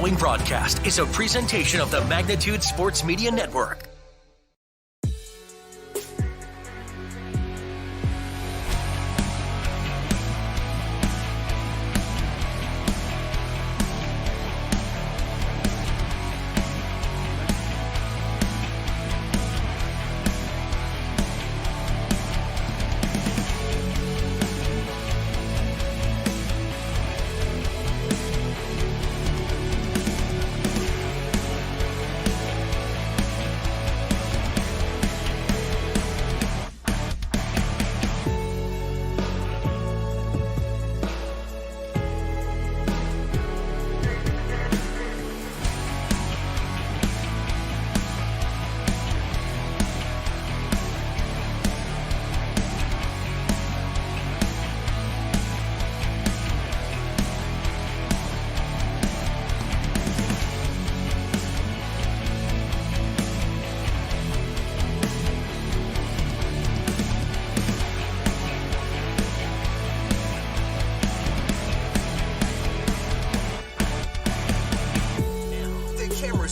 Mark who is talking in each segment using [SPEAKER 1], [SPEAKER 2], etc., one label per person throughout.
[SPEAKER 1] following broadcast is a presentation of the Magnitude Sports Media Network.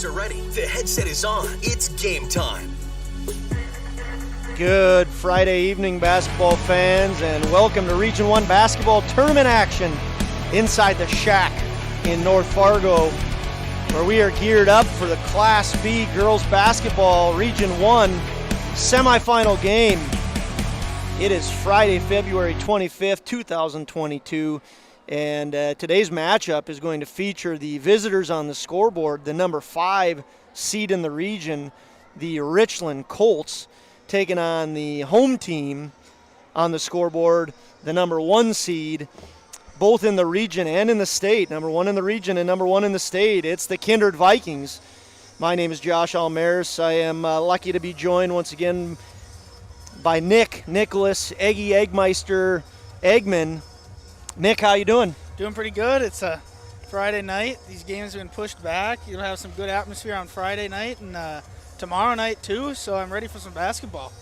[SPEAKER 1] Are ready. The headset is on. It's game time.
[SPEAKER 2] Good Friday evening, basketball fans, and welcome to Region 1 basketball tournament action inside the Shack in North Fargo, where we are geared up for the Class B girls basketball Region 1 semifinal game. It is Friday, February 25th, 2022. And today's matchup is going to feature the visitors on the scoreboard, the number 5 seed in the region, the Richland Colts, taking on the home team on the scoreboard, the number 1 seed, both in the region and in the state. Number 1 in the region and number 1 in the state. It's the Kindred Vikings. My name is Josh Almaris. I am lucky to be joined once again by Nicholas, Eggy Eggmeister, Eggman. Nick, how you doing?
[SPEAKER 3] Doing pretty good. It's a Friday night. These games have been pushed back. You'll have some good atmosphere on Friday night and tomorrow night too, so I'm ready for some basketball.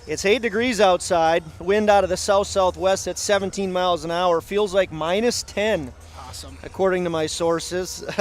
[SPEAKER 2] It's 8 degrees outside. Wind out of the south-southwest at 17 miles an hour. Feels like minus 10.
[SPEAKER 3] Awesome.
[SPEAKER 2] According to my sources. It's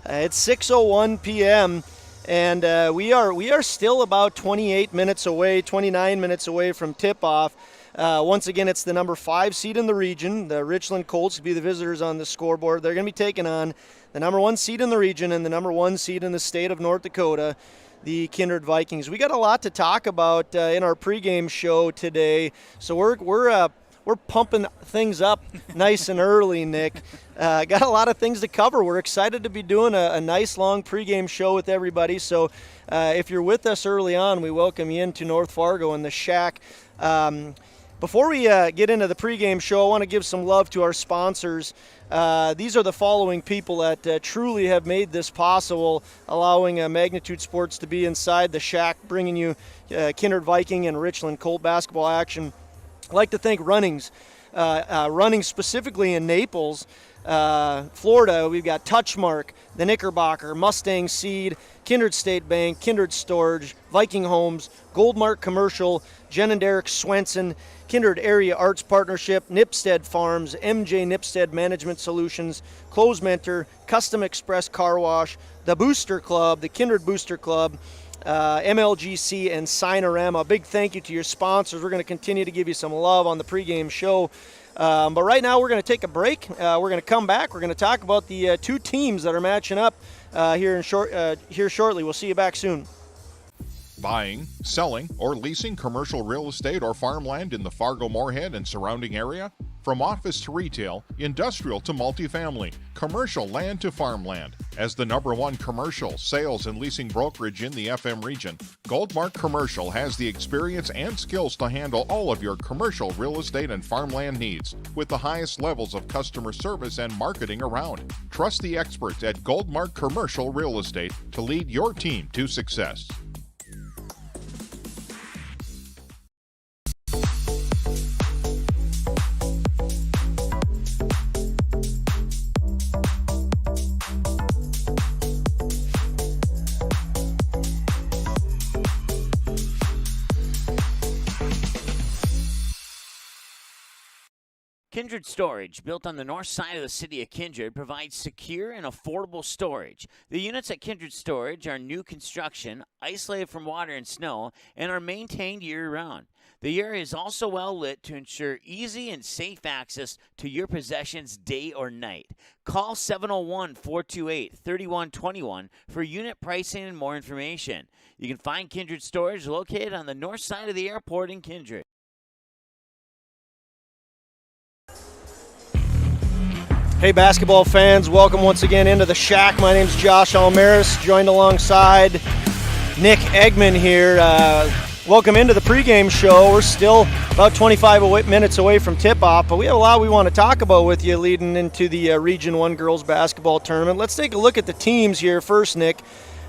[SPEAKER 2] 6:01 p.m. and we are still about 29 minutes away from tip-off. Once again, it's the number 5 seed in the region. The Richland Colts will be the visitors on the scoreboard. They're going to be taking on the number 1 seed in the region and the number 1 seed in the state of North Dakota, the Kindred Vikings. We got a lot to talk about in our pregame show today, so we're pumping things up nice and early, Nick. Got a lot of things to cover. We're excited to be doing a nice long pregame show with everybody. So if you're with us early on, we welcome you into North Fargo in the Shack. Before we get into the pregame show, I want to give some love to our sponsors. These are the following people that truly have made this possible, allowing Magnitude Sports to be inside the Shack, bringing you Kindred Viking and Richland Colt basketball action. I'd like to thank Runnings specifically in Naples, Florida. We've got Touchmark, the Knickerbocker, Mustang Seed, Kindred State Bank, Kindred Storage, Viking Homes, Goldmark Commercial, Jen and Derek Swenson, Kindred Area Arts Partnership, Nipstead Farms, MJ Nipstead Management Solutions, Close Mentor, Custom Express Car Wash, the Booster Club, the Kindred Booster Club, MLGC, and Signorama. Big thank you to your sponsors. We're going to continue to give you some love on the pregame show. But right now we're going to take a break. We're going to come back. We're going to talk about the 2 teams that are matching up here shortly. We'll see you back soon.
[SPEAKER 4] Buying, selling, or leasing commercial real estate or farmland in the Fargo-Moorhead and surrounding area? From office to retail, industrial to multifamily, commercial land to farmland. As the number 1 commercial, sales, and leasing brokerage in the FM region, Goldmark Commercial has the experience and skills to handle all of your commercial real estate and farmland needs with the highest levels of customer service and marketing around. Trust the experts at Goldmark Commercial Real Estate to lead your team to success.
[SPEAKER 5] Kindred Storage, built on the north side of the city of Kindred, provides secure and affordable storage. The units at Kindred Storage are new construction, isolated from water and snow, and are maintained year-round. The area is also well lit to ensure easy and safe access to your possessions day or night. Call 701-428-3121 for unit pricing and more information. You can find Kindred Storage located on the north side of the airport in Kindred.
[SPEAKER 2] Hey basketball fans, welcome once again into the Shack. My name's Josh Almaris, joined alongside Nick Eggman here. Welcome into the pregame show. We're still about 25 minutes away from tip-off, but we have a lot we want to talk about with you leading into the Region 1 girls basketball tournament. Let's take a look at the teams here first, Nick.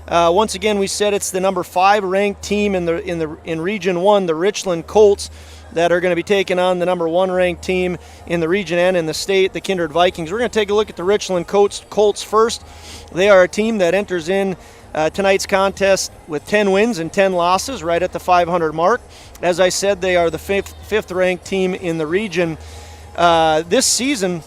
[SPEAKER 2] Once again, we said it's the number 5 ranked team in Region 1, the Richland Colts, that are going to be taking on the number 1 ranked team in the region and in the state, the Kindred Vikings. We're going to take a look at the Richland Colts first. They are a team that enters in tonight's contest with 10 wins and 10 losses, right at the 500 mark. As I said, they are the fifth ranked team in the region. This season,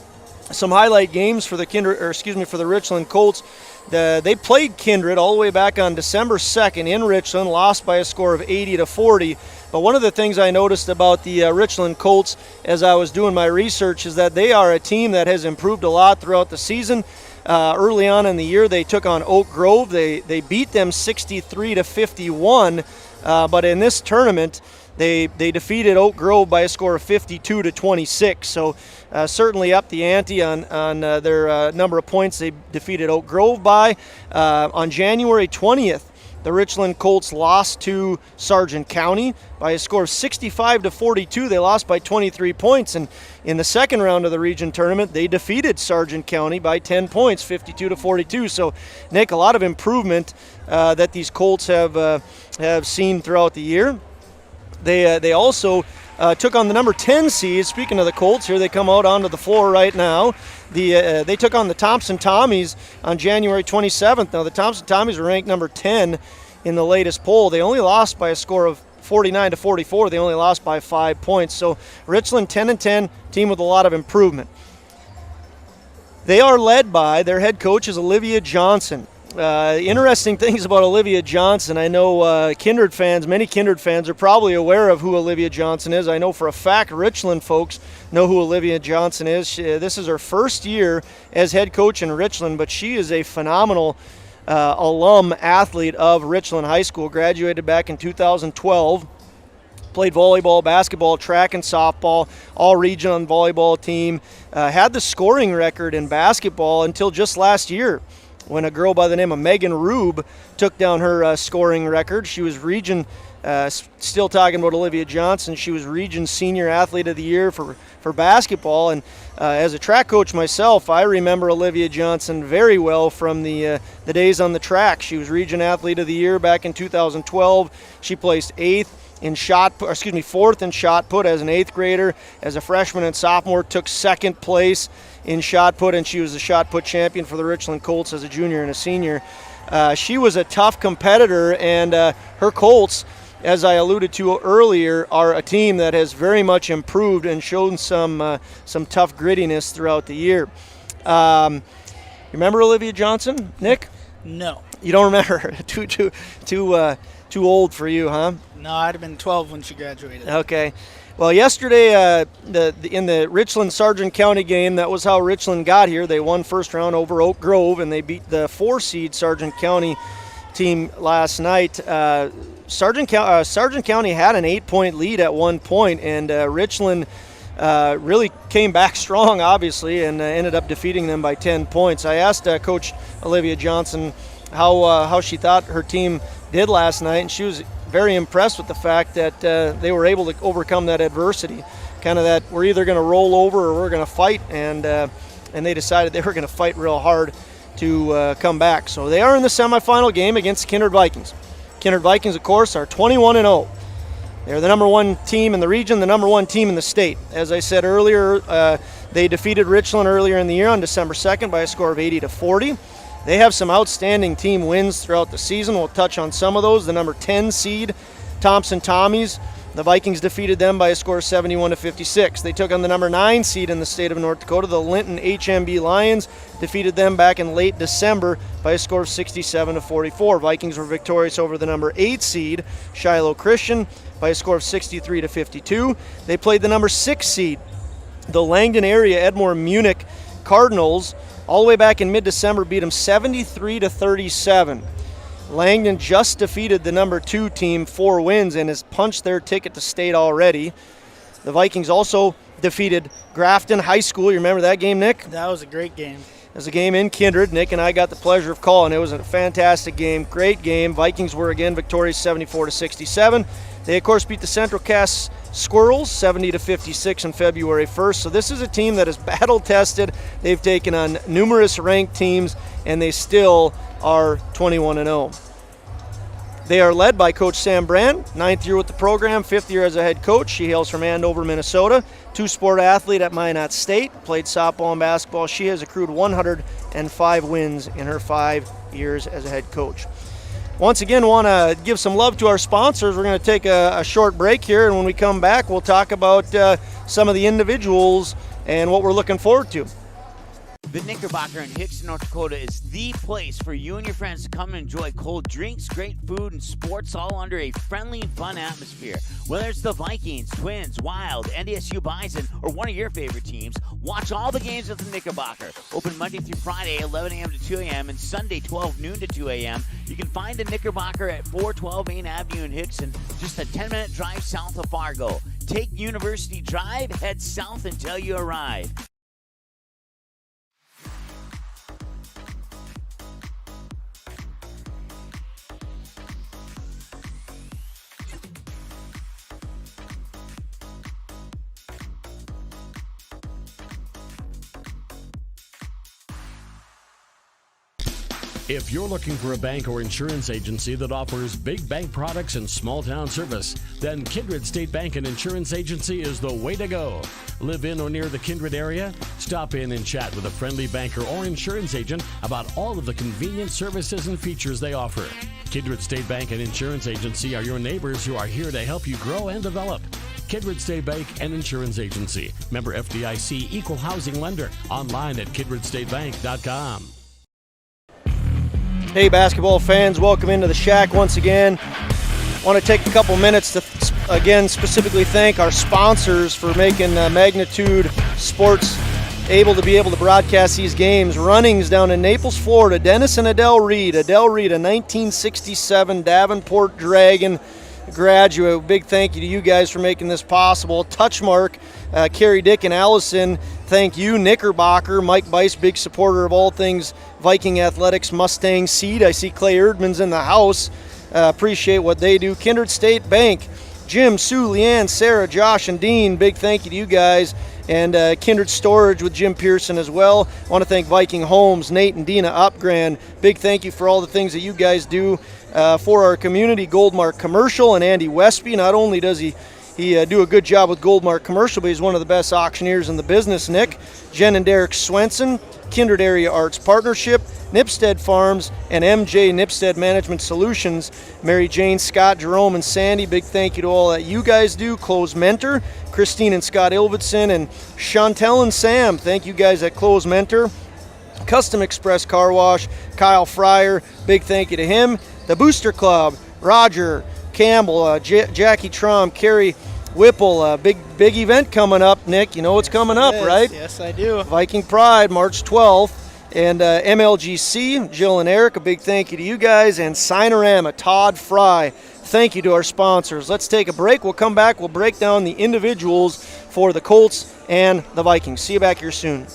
[SPEAKER 2] some highlight games for the Richland Colts. They played Kindred all the way back on December 2nd in Richland, lost by a score of 80-40. But one of the things I noticed about the Richland Colts as I was doing my research is that they are a team that has improved a lot throughout the season. Early on in the year, they took on Oak Grove. They beat them 63-51, but in this tournament, they defeated Oak Grove by a score of 52-26. So certainly up the ante on their number of points they defeated Oak Grove by. On January 20th, the Richland Colts lost to Sargent County by a score of 65-42. They lost by 23 points. And in the second round of the region tournament, they defeated Sargent County by 10 points, 52-42. So, Nick, a lot of improvement that these Colts have seen throughout the year. They also took on the number 10 seed. Speaking of the Colts, here they come out onto the floor right now. They took on the Thompson Tommies on January 27th. Now, the Thompson Tommies are ranked number 10 in the latest poll. They only lost by a score of 49-44. They only lost by 5 points. So Richland 10-10, team with a lot of improvement. They are led by their head coach is Olivia Johnson. Interesting things about Olivia Johnson. I know many Kindred fans are probably aware of who Olivia Johnson is. I know for a fact Richland folks know who Olivia Johnson is. This is her first year as head coach in Richland, but she is a phenomenal alum athlete of Richland High School. Graduated back in 2012. Played volleyball, basketball, track and softball, all region on volleyball team. Had the scoring record in basketball until just last year, when a girl by the name of Megan Rube took down her scoring record. She was region, still talking about Olivia Johnson, she was region senior athlete of the year for basketball. And as a track coach myself, I remember Olivia Johnson very well from the days on the track. She was region athlete of the year back in 2012. She placed fourth in shot put as an 8th grader. As a freshman and sophomore, took 2nd place in shot put, and she was the shot put champion for the Richland Colts as a junior and a senior. She was a tough competitor, and her Colts, as I alluded to earlier, are a team that has very much improved and shown some tough grittiness throughout the year. Remember Olivia Johnson, Nick?
[SPEAKER 3] No.
[SPEAKER 2] You don't remember her? Too old for you, huh?
[SPEAKER 3] No, I'd have been 12 when she graduated.
[SPEAKER 2] Okay. Well, yesterday in the Richland-Sargent County game, that was how Richland got here. They won first round over Oak Grove, and they beat the 4-seed Sargent County team last night. Sargent County had an 8-point lead at one point, and Richland really came back strong, obviously, and ended up defeating them by 10 points. I asked Coach Olivia Johnson how she thought her team did last night, and she was very impressed with the fact that they were able to overcome that adversity, kind of that we're either going to roll over or we're going to fight, and they decided they were going to fight real hard to come back. So they are in the semifinal game against Kindred Vikings. Kindred Vikings, of course, are 21-0. They're the number 1 team in the region, the number 1 team in the state. As I said earlier, they defeated Richland earlier in the year on December 2nd by a score of 80-40. They have some outstanding team wins throughout the season. We'll touch on some of those. The number 10 seed, Thompson Tommies, The Vikings defeated them by a score of 71-56. They took on the number 9 seed in the state of North Dakota, the Linton HMB Lions, defeated them back in late December by a score of 67-44. Vikings were victorious over the number 8 seed, Shiloh Christian, by a score of 63-52. They played the number 6 seed, the Langdon area Edmore Munich Cardinals, all the way back in mid-December, beat them 73-37. Langdon just defeated the number 2 team, 4 wins, and has punched their ticket to state already. The Vikings also defeated Grafton High School. You remember that game, Nick?
[SPEAKER 3] That was a great game.
[SPEAKER 2] It was a game in Kindred. Nick and I got the pleasure of calling. It was a fantastic game, great game. Vikings were again victorious 74-67. They, of course, beat the Central Cass Squirrels 70-56 on February 1st. So this is a team that is battle-tested. They've taken on numerous ranked teams, and they still are 21-0. They are led by Coach Sam Brand, 9th year with the program, 5th year as a head coach. She hails from Andover, Minnesota. 2-sport athlete at Minot State, played softball and basketball. She has accrued 105 wins in her 5 years as a head coach. Once again, want to give some love to our sponsors. We're going to take a short break here, and when we come back, we'll talk about some of the individuals and what we're looking forward to.
[SPEAKER 5] The Knickerbocker in Hickson, North Dakota is the place for you and your friends to come and enjoy cold drinks, great food, and sports all under a friendly and fun atmosphere. Whether it's the Vikings, Twins, Wild, NDSU Bison, or one of your favorite teams, watch all the games at the Knickerbocker. Open Monday through Friday, 11 a.m. to 2 a.m., and Sunday, 12 noon to 2 a.m. You can find the Knickerbocker at 412 Main Avenue in Hickson, just a 10-minute drive south of Fargo. Take University Drive, head south until you arrive.
[SPEAKER 6] If you're looking for a bank or insurance agency that offers big bank products and small town service, then Kindred State Bank and Insurance Agency is the way to go. Live in or near the Kindred area? Stop in and chat with a friendly banker or insurance agent about all of the convenient services and features they offer. Kindred State Bank and Insurance Agency are your neighbors who are here to help you grow and develop. Kindred State Bank and Insurance Agency. Member FDIC, Equal Housing Lender. Online at kindredstatebank.com.
[SPEAKER 2] Hey, basketball fans, welcome into the Shack once again. Want to take a couple minutes to, again, specifically thank our sponsors for making Magnitude Sports able to broadcast these games. Runnings down in Naples, Florida. Dennis and Adele Reed. Adele Reed, a 1967 Davenport Dragon graduate. Big thank you to you guys for making this possible. Touchmark, Carrie Dick and Allison, thank you. Knickerbocker, Mike Bice, big supporter of all things Viking Athletics, Mustang Seed. I see Clay Erdman's in the house. Appreciate what they do. Kindred State Bank, Jim, Sue, Leanne, Sarah, Josh, and Dean, big thank you to you guys. And Kindred Storage with Jim Pearson as well. I want to thank Viking Homes, Nate and Dina Upgran. Big thank you for all the things that you guys do for our community. Goldmark Commercial and Andy Westby. Not only does he do a good job with Goldmark Commercial, but he's one of the best auctioneers in the business, Nick. Jen and Derek Swenson, Kindred Area Arts Partnership, Nipstead Farms, and MJ Nipstead Management Solutions. Mary Jane, Scott, Jerome, and Sandy, big thank you to all that you guys do. Close Mentor, Christine and Scott Ilvidson, and Chantel and Sam, thank you guys at Close Mentor. Custom Express Car Wash, Kyle Fryer, big thank you to him. The Booster Club, Roger Campbell, Jackie Trom, Carrie Whipple, big event coming up, Nick. You know what's coming up, right?
[SPEAKER 3] Yes, I do.
[SPEAKER 2] Viking Pride, March 12th. And MLGC, Jill and Eric, a big thank you to you guys. And Signorama, Todd Fry, thank you to our sponsors. Let's take a break. We'll come back. We'll break down the individuals for the Colts and the Vikings. See you back here soon.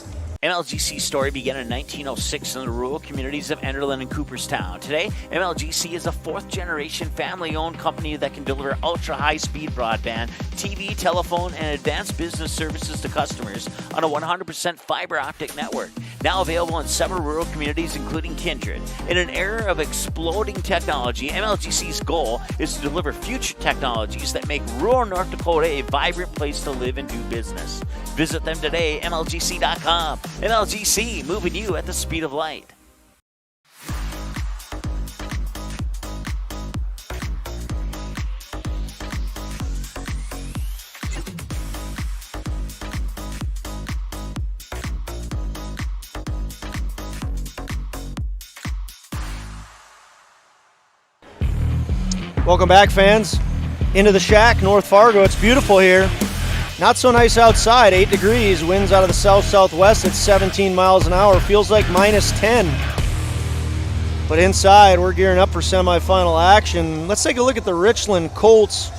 [SPEAKER 5] MLGC's story began in 1906 in the rural communities of Enderlin and Cooperstown. Today, MLGC is a fourth-generation family-owned company that can deliver ultra-high-speed broadband, TV, telephone, and advanced business services to customers on a 100% fiber optic network. Now available in several rural communities, including Kindred. In an era of exploding technology, MLGC's goal is to deliver future technologies that make rural North Dakota a vibrant place to live and do business. Visit them today, MLGC.com. MLGC, moving you at the speed of light.
[SPEAKER 2] Welcome back, fans. Into the shack, North Fargo. It's beautiful here. Not so nice outside, 8 degrees. Winds out of the south-southwest at 17 miles an hour. Feels like minus 10. But inside, we're gearing up for semifinal action. Let's take a look at the Richland Colts,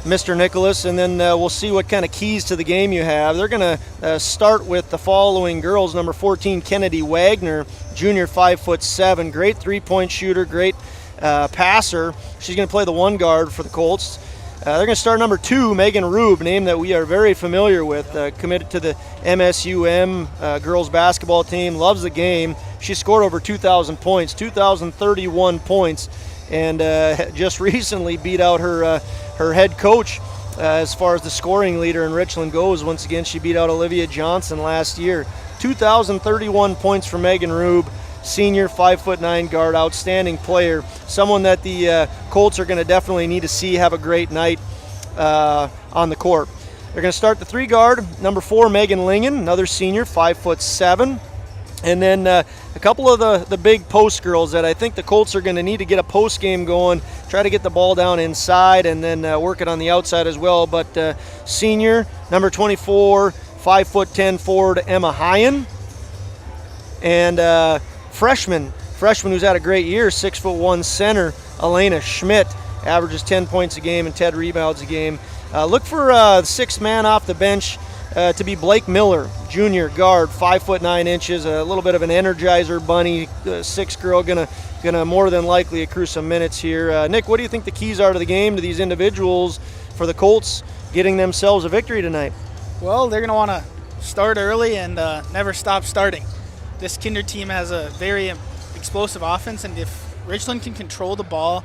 [SPEAKER 2] Mr. Nicholas, and then we'll see what kind of keys to the game you have. They're going to start with the following girls. Number 14, Kennedy Wagner, junior, 5'7", great three-point shooter, great passer. She's going to play the one guard for the Colts. They're going to start number 2, Megan Rube, name that we are very familiar with, committed to the MSUM girls basketball team, loves the game. She scored over 2,000 points, 2,031 points, and just recently beat out her head coach as far as the scoring leader in Richland goes. Once again, she beat out Olivia Johnson last year. 2,031 points for Megan Rube. Senior, 5'9" guard, outstanding player, someone that the Colts are going to definitely need to see have a great night on the court. They're going to start the 3 guard, number 4, Megan Lingen, another senior, 5'7". And then a couple of the big post girls that I think the Colts are going to need to get a post game going, try to get the ball down inside and then work it on the outside as well. But senior, number 24, 5'10" forward, Emma Hyen. And freshman who's had a great year, 6'1" center, Elena Schmidt, averages 10 points a game and 10 rebounds a game. Look for the 6th man off the bench to be Blake Miller, junior guard, 5'9", a little bit of an energizer bunny, 6 girl, gonna more than likely accrue some minutes here. Nick, what do you think the keys are to the game, to these individuals for the Colts getting themselves a victory tonight?
[SPEAKER 3] Well, they're going to want to start early and never stop starting. This Kindred team has a very explosive offense, and if Richland can control the ball,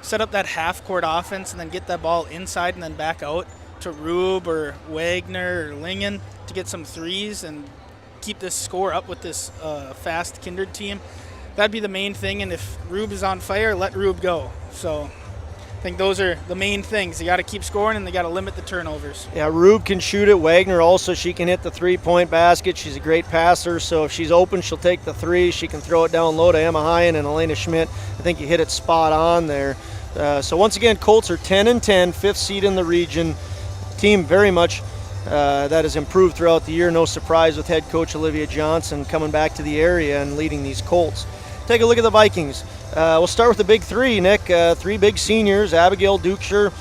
[SPEAKER 3] set up that half-court offense, and then get that ball inside and then back out to Rube or Wagner or Lingen to get some threes and keep this score up with this fast Kindred team, that'd be the main thing. And if Rube is on fire, let Rube go. So I think those are the main things. They got to keep scoring, and they got to limit the turnovers.
[SPEAKER 2] Yeah, Rube can shoot it. Wagner also, she can hit the three-point basket. She's a great passer, so if she's open, she'll take the three. She can throw it down low to Emma Hyen and Elena Schmidt. I think you hit it spot on there. So once again, Colts are 10-10, 5th seed in the region. Team very much that has improved throughout the year. No surprise with head coach Olivia Johnson coming back to the area and leading these Colts. Take a look at the Vikings. We'll start with the big 3, Nick. 3 big seniors. Abigail Dukeshire,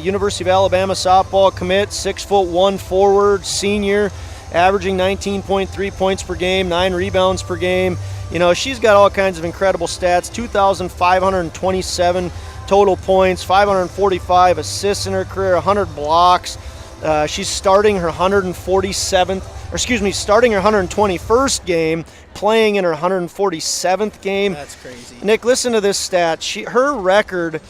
[SPEAKER 2] University of Alabama softball commit, 6'1" forward, senior, averaging 19.3 points per game, 9 rebounds per game. You know, she's got all kinds of incredible stats, 2,527 total points, 545 assists in her career, 100 blocks. She's starting her 121st game, playing in her 147th game.
[SPEAKER 3] That's crazy.
[SPEAKER 2] Nick, listen to this stat. Her record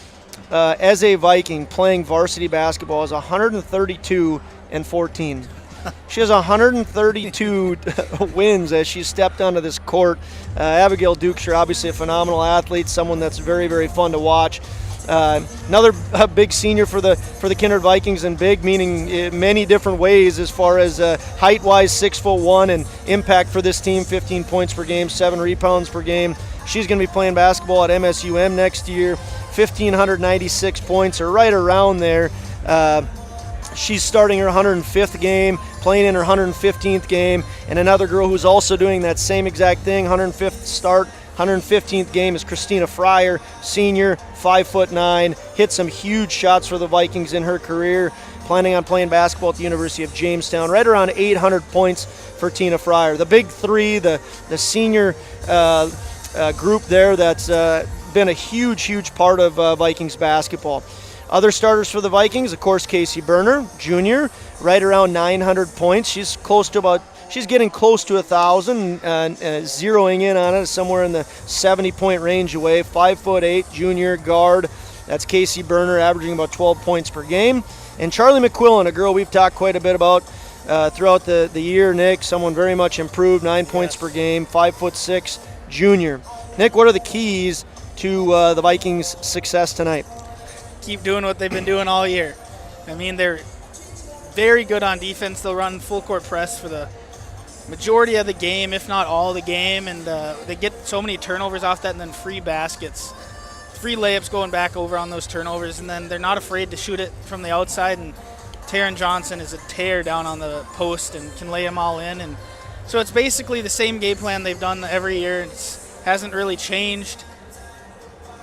[SPEAKER 2] as a Viking playing varsity basketball is 132-14. She has 132 wins as she stepped onto this court. Abigail Dukeshire, obviously a phenomenal athlete, someone that's very, very fun to watch. Another big senior for the Kindred Vikings, and big meaning many different ways as far as height-wise, 6'1", and impact for this team, 15 points per game, 7 rebounds per game. She's going to be playing basketball at MSUM next year, 1,596 points, or right around there. She's starting her 105th game, playing in her 115th game, and another girl who's also doing that same exact thing, 105th start, 115th game is Christina Fryer, senior, 5'9", hit some huge shots for the Vikings in her career, planning on playing basketball at the University of Jamestown, right around 800 points for Tina Fryer. The big 3, the senior group there that's been a huge part of Vikings basketball. Other starters for the Vikings, of course, Casey Berner, junior, right around 900 points. She's getting close to 1,000, zeroing in on it somewhere in the 70-point range away. 5'8", junior guard. That's Casey Berner, averaging about 12 points per game. And Charlie McQuillan, a girl we've talked quite a bit about throughout the year, Nick, someone very much improved, 9 points per game, 5'6", junior. Nick, what are the keys to the Vikings' success tonight?
[SPEAKER 3] Keep doing what they've been doing all year. I mean, they're very good on defense. They'll run full court press for the majority of the game, if not all the game, and they get so many turnovers off that, and then free baskets. free layups going back over on those turnovers, and then they're not afraid to shoot it from the outside. And Taron Johnson is a tear down on the post and can lay them all in. And so it's basically the same game plan they've done every year. It hasn't really changed.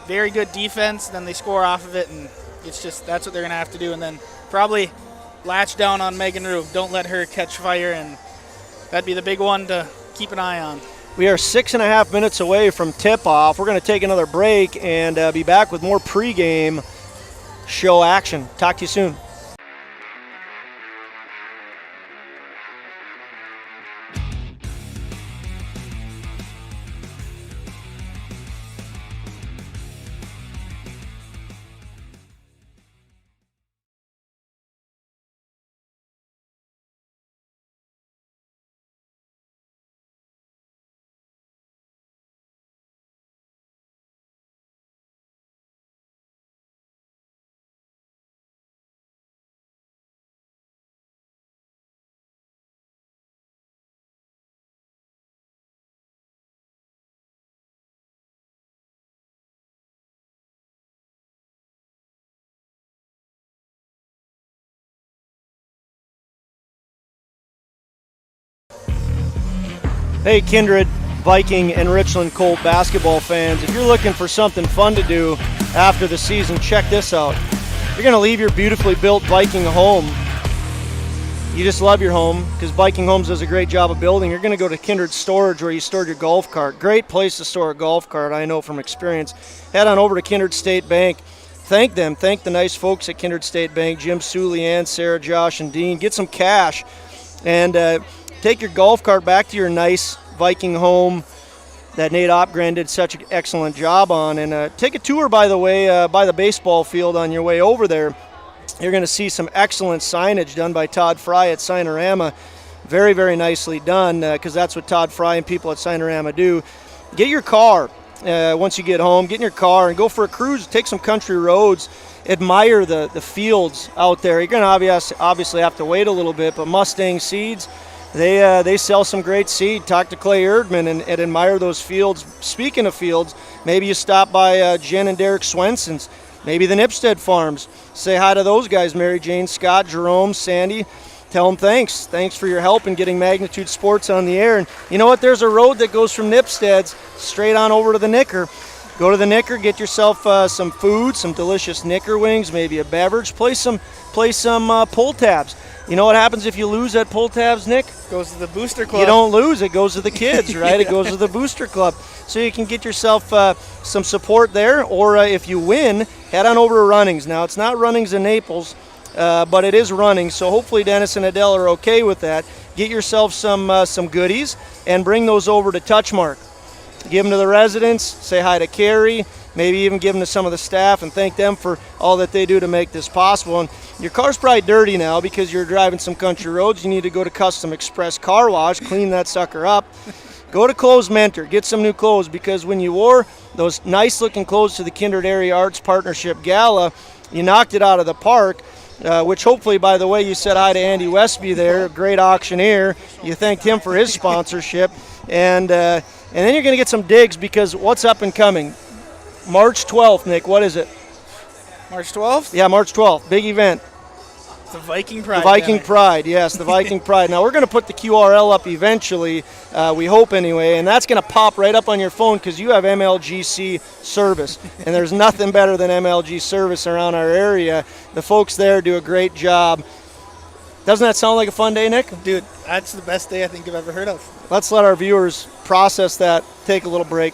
[SPEAKER 3] Very good defense, then they score off of it, and it's just that's what they're going to have to do. And then probably latch down on Megan Rube. Don't let her catch fire, and that'd be the big one to keep an eye on.
[SPEAKER 2] We are 6.5 minutes away from tip-off. We're going to take another break and be back with more pregame show action. Talk to you soon. Hey, Kindred Viking and Richland Colt basketball fans, if you're looking for something fun to do after the season, check this out. You're going to leave your beautifully built Viking home. You just love your home because Viking Homes does a great job of building. You're going to go to Kindred Storage where you store your golf cart. Great place to store a golf cart, I know from experience. Head on over to Kindred State Bank. Thank them. Thank the nice folks at Kindred State Bank, Jim, Sue, Leanne, Sarah, Josh, and Dean. Get some cash and take your golf cart back to your nice Viking home that Nate Opgren did such an excellent job on. And take a tour, by the way, by the baseball field on your way over there. You're going to see some excellent signage done by Todd Fry at Signarama. Very, very nicely done because that's what Todd Fry and people at Signarama do. Get your car once you get home. Get in your car and go for a cruise. Take some country roads. Admire the fields out there. You're going to obviously have to wait a little bit, but Mustang Seeds, they sell some great seed. Talk to Clay Erdman and admire those fields. Speaking of fields, maybe you stop by Jen and Derek Swenson's, maybe the Nipstead Farms. Say hi to those guys, Mary Jane, Scott, Jerome, Sandy. Tell them thanks. Thanks for your help in getting Magnitude Sports on the air. And you know what? There's a road that goes from Nipstead's straight on over to the Knicker. Go to the Knicker, get yourself some food, some delicious Knicker wings, maybe a beverage. Play some pull tabs. You know what happens if you lose at pull tabs, Nick?
[SPEAKER 3] Goes to the booster club.
[SPEAKER 2] You don't lose. It goes to the kids, right? It goes to the booster club. So you can get yourself some support there. Or if you win, head on over to Runnings. Now, it's not Runnings in Naples, but it is Runnings. So hopefully Dennis and Adele are okay with that. Get yourself some goodies and bring those over to Touchmark. Give them to the residents. Say hi to Carrie. Maybe even give them to some of the staff and thank them for all that they do to make this possible. And your car's probably dirty now because you're driving some country roads. You need to go to Custom Express Car Wash, clean that sucker up. Go to Clothes Mentor, get some new clothes because when you wore those nice-looking clothes to the Kindred Area Arts Partnership Gala, you knocked it out of the park, which hopefully, by the way, you said hi to Andy Westby there, a great auctioneer. You thanked him for his sponsorship. And then you're going to get some digs because what's up and coming? March 12th, Nick, what is it?
[SPEAKER 3] March 12th?
[SPEAKER 2] Yeah, March 12th. Big event.
[SPEAKER 3] The Viking Pride.
[SPEAKER 2] The Viking Pride, yes, the Viking Pride. Now, we're going to put the QRL up eventually, we hope anyway, and that's going to pop right up on your phone because you have MLGC service, and there's nothing better than MLG service around our area. The folks there do a great job. Doesn't that sound like a fun day, Nick?
[SPEAKER 3] Dude, that's the best day I think I've ever heard of.
[SPEAKER 2] Let's let our viewers process that, take a little break.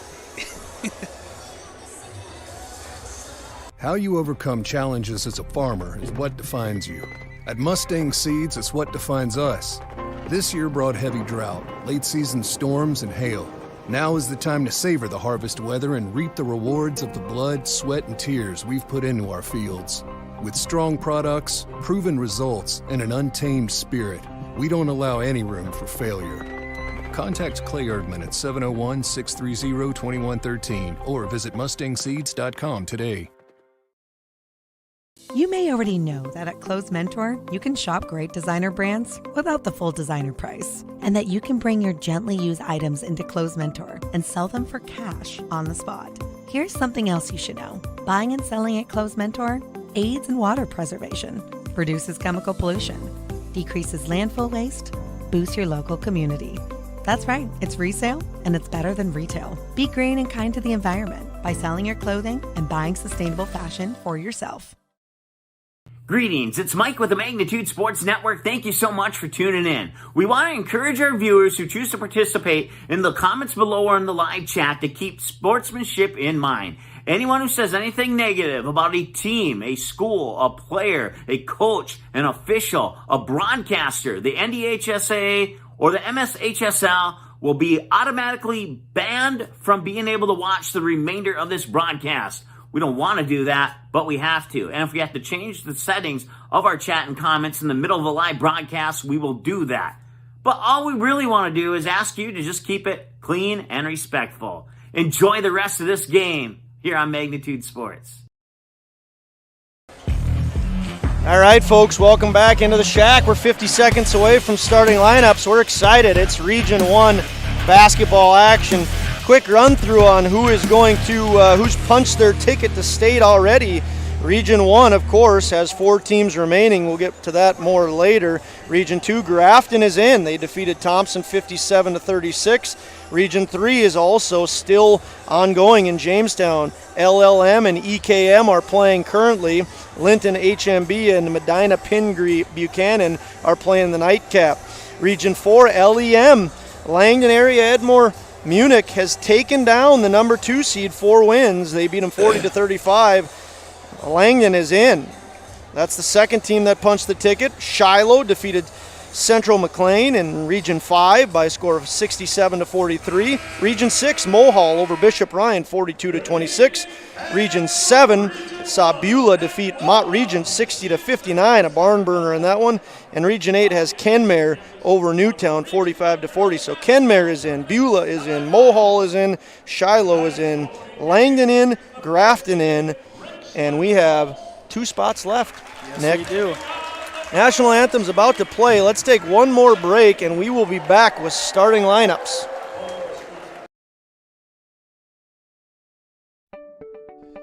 [SPEAKER 7] How you overcome challenges as a farmer is what defines you. At Mustang Seeds, it's what defines us. This year brought heavy drought, late-season storms, and hail. Now is the time to savor the harvest weather and reap the rewards of the blood, sweat, and tears we've put into our fields. With strong products, proven results, and an untamed spirit, we don't allow any room for failure. Contact Clay Erdman at 701-630-2113 or visit mustangseeds.com today.
[SPEAKER 8] You may already know that at Clothes Mentor, you can shop great designer brands without the full designer price, and that you can bring your gently used items into Clothes Mentor and sell them for cash on the spot. Here's something else you should know. Buying and selling at Clothes Mentor aids in water preservation, reduces chemical pollution, decreases landfill waste, boosts your local community. That's right, it's resale, and it's better than retail. Be green and kind to the environment by selling your clothing and buying sustainable fashion for yourself.
[SPEAKER 5] Greetings, it's Mike with the Magnitude Sports Network. Thank you so much for tuning in. We want to encourage our viewers who choose to participate in the comments below or in the live chat to keep sportsmanship in mind. Anyone who says anything negative about a team, a school, a player, a coach, an official, a broadcaster, the NDHSAA, or the MSHSL will be automatically banned from being able to watch the remainder of this broadcast. We don't want to do that, but we have to. And if we have to change the settings of our chat and comments in the middle of a live broadcast, we will do that. But all we really want to do is ask you to just keep it clean and respectful. Enjoy the rest of this game here on Magnitude Sports.
[SPEAKER 2] All right, folks, welcome back into the Shack. We're 50 seconds away from starting lineups. We're excited. It's Region 1 basketball action. Quick run through on who is going to, who's punched their ticket to state already. Region 1, of course, has 4 teams remaining. We'll get to that more later. Region 2, Grafton is in. They defeated Thompson 57-36. Region 3 is also still ongoing in Jamestown. LLM and EKM are playing currently. Linton HMB and Medina Pingree Buchanan are playing the nightcap. Region 4, LEM, Langdon area Edmore Munich has taken down the number 2 seed, 4 wins. They beat them 40-35. Langdon is in. That's the second team that punched the ticket. Shiloh defeated Central McLean in Region 5 by a score of 67-43. Region 6, Mohall over Bishop Ryan 42-26. Region 7 saw Beulah defeat Mott Regent 60-59, a barn burner in that one. And Region 8 has Kenmare over Newtown 45-40. So Kenmare is in, Beulah is in, Mohall is in, Shiloh is in, Langdon in, Grafton in, and we have 2 spots left.
[SPEAKER 3] Yes,
[SPEAKER 2] Nick.
[SPEAKER 3] we do.
[SPEAKER 2] National Anthem's about to play. Let's take one more break, and we will be back with starting lineups.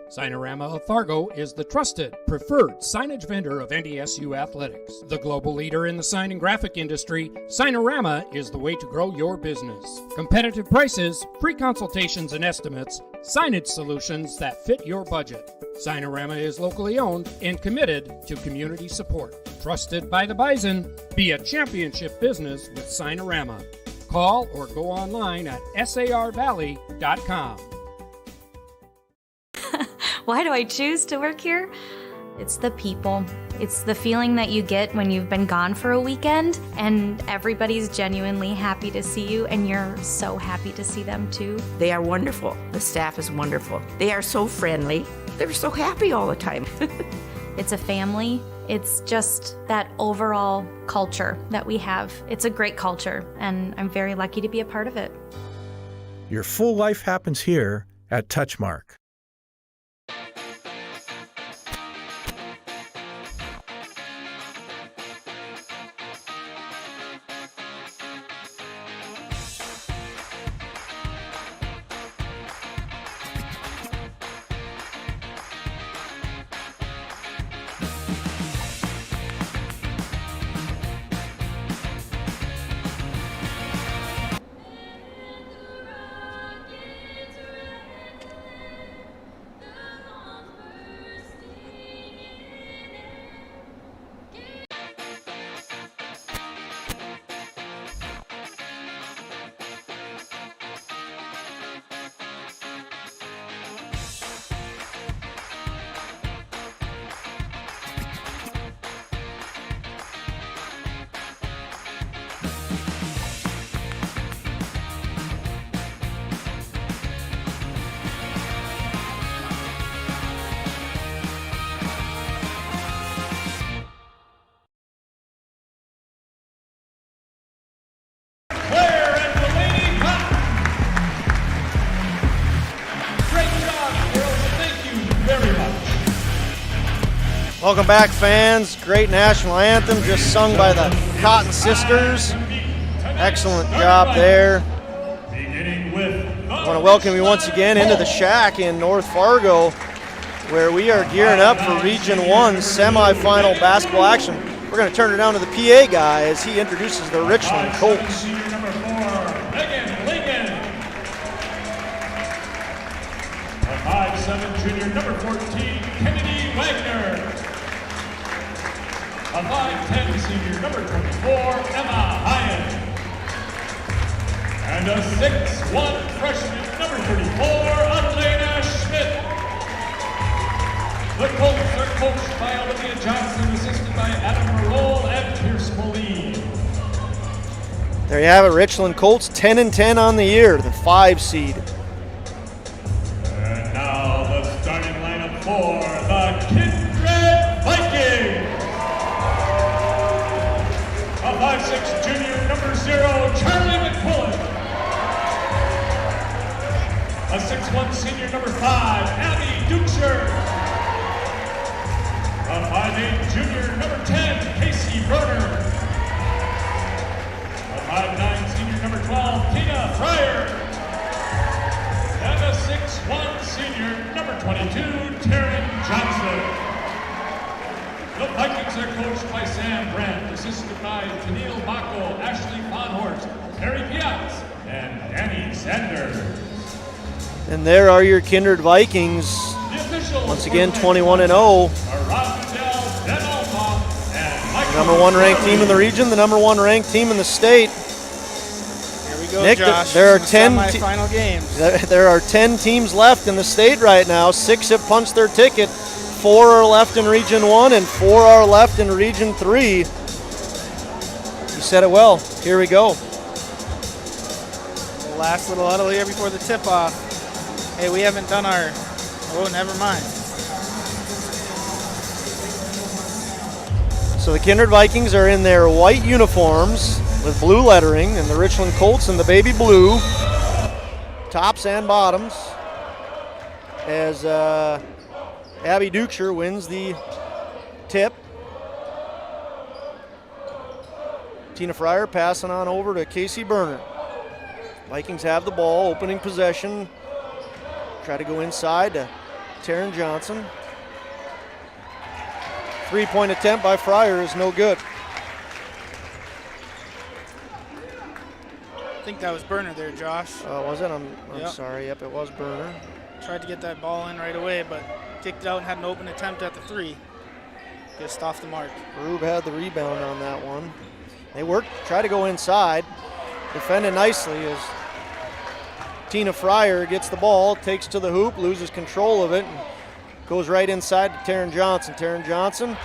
[SPEAKER 9] Signarama of Fargo is the trusted, preferred signage vendor of NDSU athletics. The global leader in the sign and graphic industry, Signarama is the way to grow your business. Competitive prices, free consultations and estimates, signage solutions that fit your budget. Signarama is locally owned and committed to community support. Trusted by the Bison, be a championship business with Signarama. Call or go online at sarvalley.com.
[SPEAKER 10] Why do I choose to work here? It's the people. It's the feeling that you get when you've been gone for a weekend and everybody's genuinely happy to see you and you're so happy to see them too.
[SPEAKER 11] They are wonderful. The staff is wonderful. They are so friendly. They're so happy all the time.
[SPEAKER 10] It's a family. It's just that overall culture that we have. It's a great culture and I'm very lucky to be a part of it.
[SPEAKER 12] Your full life happens here at Touchmark.
[SPEAKER 2] Welcome back, fans. Great national anthem just sung by the Cotton Sisters. Excellent job there. I want to welcome you once again into the Shack in North Fargo, where we are gearing up for Region 1 semifinal basketball action. We're going to turn it down to the PA guy as he introduces the Richland Colts.
[SPEAKER 13] A 5'7" junior, number 14, Kennedy Wagner. A 5'10" senior, number 24, Emma Hyatt. And a 6'1" freshman, number 34, Elena Schmidt. The Colts are coached by Olivia Johnson, assisted by Adam Marole and Pierce Moline.
[SPEAKER 2] There you have it, Richland Colts 10-10 on the year, the 5 seed.
[SPEAKER 13] And now the starting lineup for the Kindred Vikings. A 5'6" junior, number 0, Charlie McQuillan. A 6'1" senior, number 5, Abby Duchscher. A 5'8" junior, number 10, Casey Berner. A 5'9" senior, number 12, Tina Fryer. And a 6'1" senior, number 22, Taryn Johnson. The Vikings are coached by Sam Brandt, assisted by Tennille Bacco, Ashley Bonhorst, Terry Piatz, and Danny Sanders.
[SPEAKER 2] And there are your Kindred Vikings, once again 21-0. The number 1 ranked team in the region, the number 1 ranked team in the state.
[SPEAKER 3] Here we go,
[SPEAKER 2] Nick,
[SPEAKER 3] Josh.
[SPEAKER 2] there are
[SPEAKER 3] the
[SPEAKER 2] 10
[SPEAKER 3] semifinal games.
[SPEAKER 2] There are 10 teams left in the state right now. 6 have punched their ticket. 4 are left in Region 1 and 4 are left in Region 3. You said it well. Here we go.
[SPEAKER 3] The last little huddle here before the tip-off. Hey, we haven't done our... Oh, never mind.
[SPEAKER 2] So the Kindred Vikings are in their white uniforms with blue lettering, and the Richland Colts in the baby blue, tops and bottoms, as Abby Duchscher wins the tip. Tina Fryer passing on over to Casey Berner. Vikings have the ball, opening possession. Try to go inside to Taryn Johnson. 3-point attempt by Fryer is no good.
[SPEAKER 3] I think that was Berner there, Josh.
[SPEAKER 2] Was it? I'm sorry. Yep, it was Berner.
[SPEAKER 3] Tried to get that ball in right away, but kicked it out and had an open attempt at the 3. Just off the mark.
[SPEAKER 2] Rube had the rebound on that one. They try to go inside. Defended nicely as Tina Fryer gets the ball, takes to the hoop, loses control of it, and goes right inside to Taryn Johnson. Taryn Johnson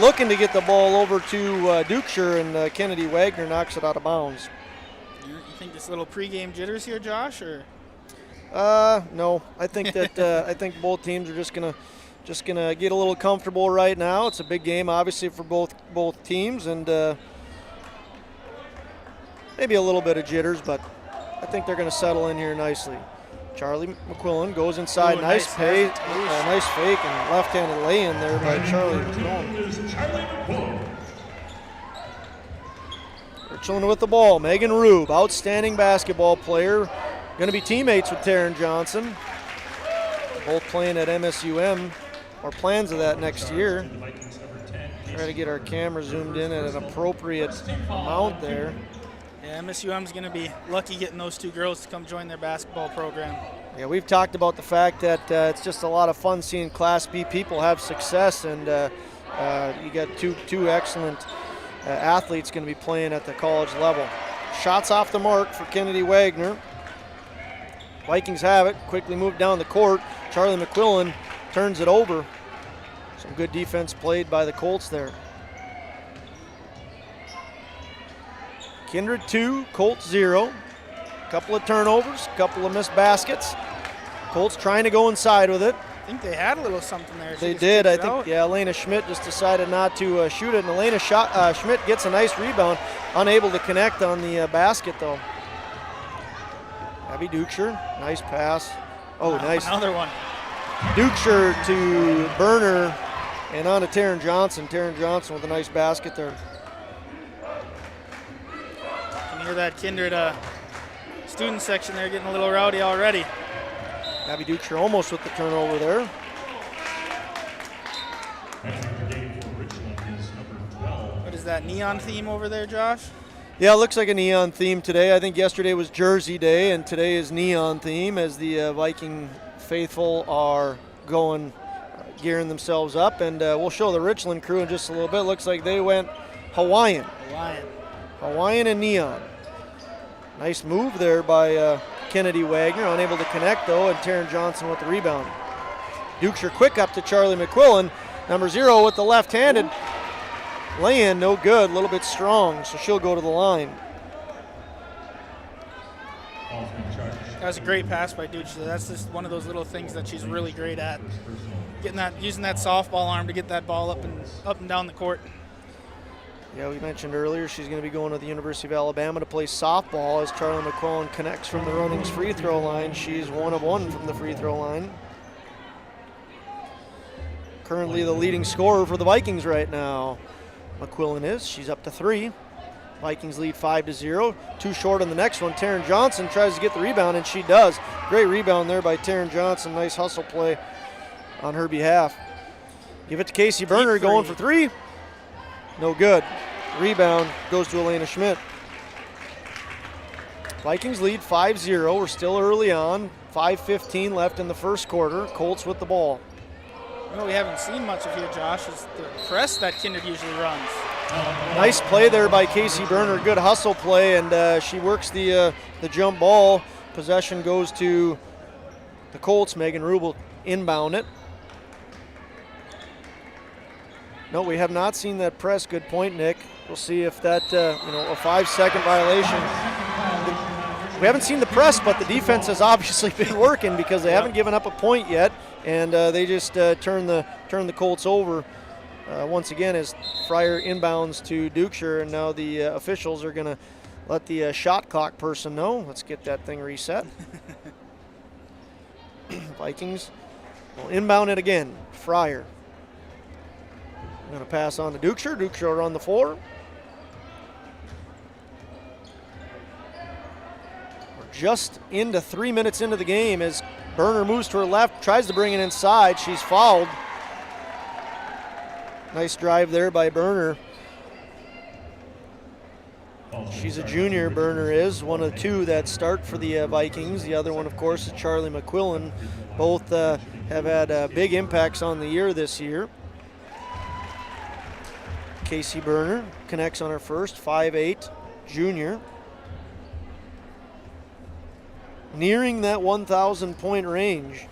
[SPEAKER 2] looking to get the ball over to Duchscher, and Kennedy Wagner knocks it out of bounds.
[SPEAKER 3] You think this little pregame jitters here, Josh, or?
[SPEAKER 2] No. I think that I think both teams are just gonna get a little comfortable right now. It's a big game, obviously, for both teams, and maybe a little bit of jitters, but I think they're going to settle in here nicely. Charlie McQuillan goes inside.
[SPEAKER 3] Ooh,
[SPEAKER 2] nice fake and left-handed lay-in there by Charlie McQuillan. Richland with the ball. Megan Rube, outstanding basketball player. Going to be teammates with Taryn Johnson. Both playing at MSUM, or plans of that next year. Try to get our camera zoomed in at an appropriate amount there.
[SPEAKER 3] Yeah, MSUM's going to be lucky getting those 2 girls to come join their basketball program.
[SPEAKER 2] Yeah, we've talked about the fact that it's just a lot of fun seeing Class B people have success, and you got two excellent athletes going to be playing at the college level. Shots off the mark for Kennedy Wagner. Vikings have it, quickly move down the court. Charlie McQuillan turns it over. Some good defense played by the Colts there. Kindred 2, Colts 0. Couple of turnovers, couple of missed baskets. Colts trying to go inside with it.
[SPEAKER 3] I think they had a little something there.
[SPEAKER 2] They did. I think, yeah, Elena Schmidt just decided not to shoot it, and Elena Schmidt gets a nice rebound, unable to connect on the basket, though. Abby Duchscher, nice pass. Oh, nice.
[SPEAKER 3] Another one.
[SPEAKER 2] Dukeshire to Berner and on to Taryn Johnson. Taryn Johnson with a nice basket there.
[SPEAKER 3] You can hear that Kindred student section there getting a little rowdy already.
[SPEAKER 2] Abby Dukeshire almost with the turnover there.
[SPEAKER 3] What is that neon theme over there, Josh?
[SPEAKER 2] Yeah, it looks like a neon theme today. I think yesterday was Jersey Day, and today is neon theme as the Viking faithful are gearing themselves up. And we'll show the Richland crew in just a little bit. Looks like they went Hawaiian and neon. Nice move there by Kennedy Wagner, unable to connect though, and Taryn Johnson with the rebound. Dukeshire quick up to Charlie McQuillan, number 0 with the left-handed. Lay-in, no good, a little bit strong, so she'll go to the line.
[SPEAKER 3] That was a great pass by Dukeshire. That's just one of those little things that she's really great at. Using that softball arm to get that ball up and down the court.
[SPEAKER 2] Yeah, we mentioned earlier she's going to be going to the University of Alabama to play softball as Charlie McQuillan connects from the Runnings free throw line. She's 1 of 1 from the free throw line. Currently the leading scorer for the Vikings right now. McQuillan is. She's up to 3. Vikings lead 5-0. Too short on the next one. Taryn Johnson tries to get the rebound, and she does. Great rebound there by Taryn Johnson. Nice hustle play on her behalf. Give it to Casey Berner going for 3. No good. Rebound goes to Elena Schmidt. Vikings lead 5-0. We're still early on. 5:15 left in the first quarter. Colts with the ball.
[SPEAKER 3] What we haven't seen much of here, Josh, is the press that Kindred usually runs.
[SPEAKER 2] Nice play there by Casey Berner. Good hustle play, and she works the jump ball. Possession goes to the Colts. Megan Rubel inbound it. No, we have not seen that press. Good point, Nick. We'll see if that, a 5-second violation. We haven't seen the press, but the defense has obviously been working because they haven't given up a point yet, and they just turn the Colts over once again as Fryer inbounds to Dukeshire, and now the officials are going to let the shot clock person know. Let's get that thing reset. Vikings will inbound it again. Fryer. Going to pass on to Dukeshire. Dukeshire on the floor. We're just into 3 minutes into the game as Berner moves to her left, tries to bring it inside. She's fouled. Nice drive there by Berner. She's a junior, Berner is. One of the 2 that start for the Vikings. The other one, of course, is Charlie McQuillan. Both have had big impacts on the year this year. Casey Berner connects on her first, 5'8", junior. Nearing that 1,000-point range.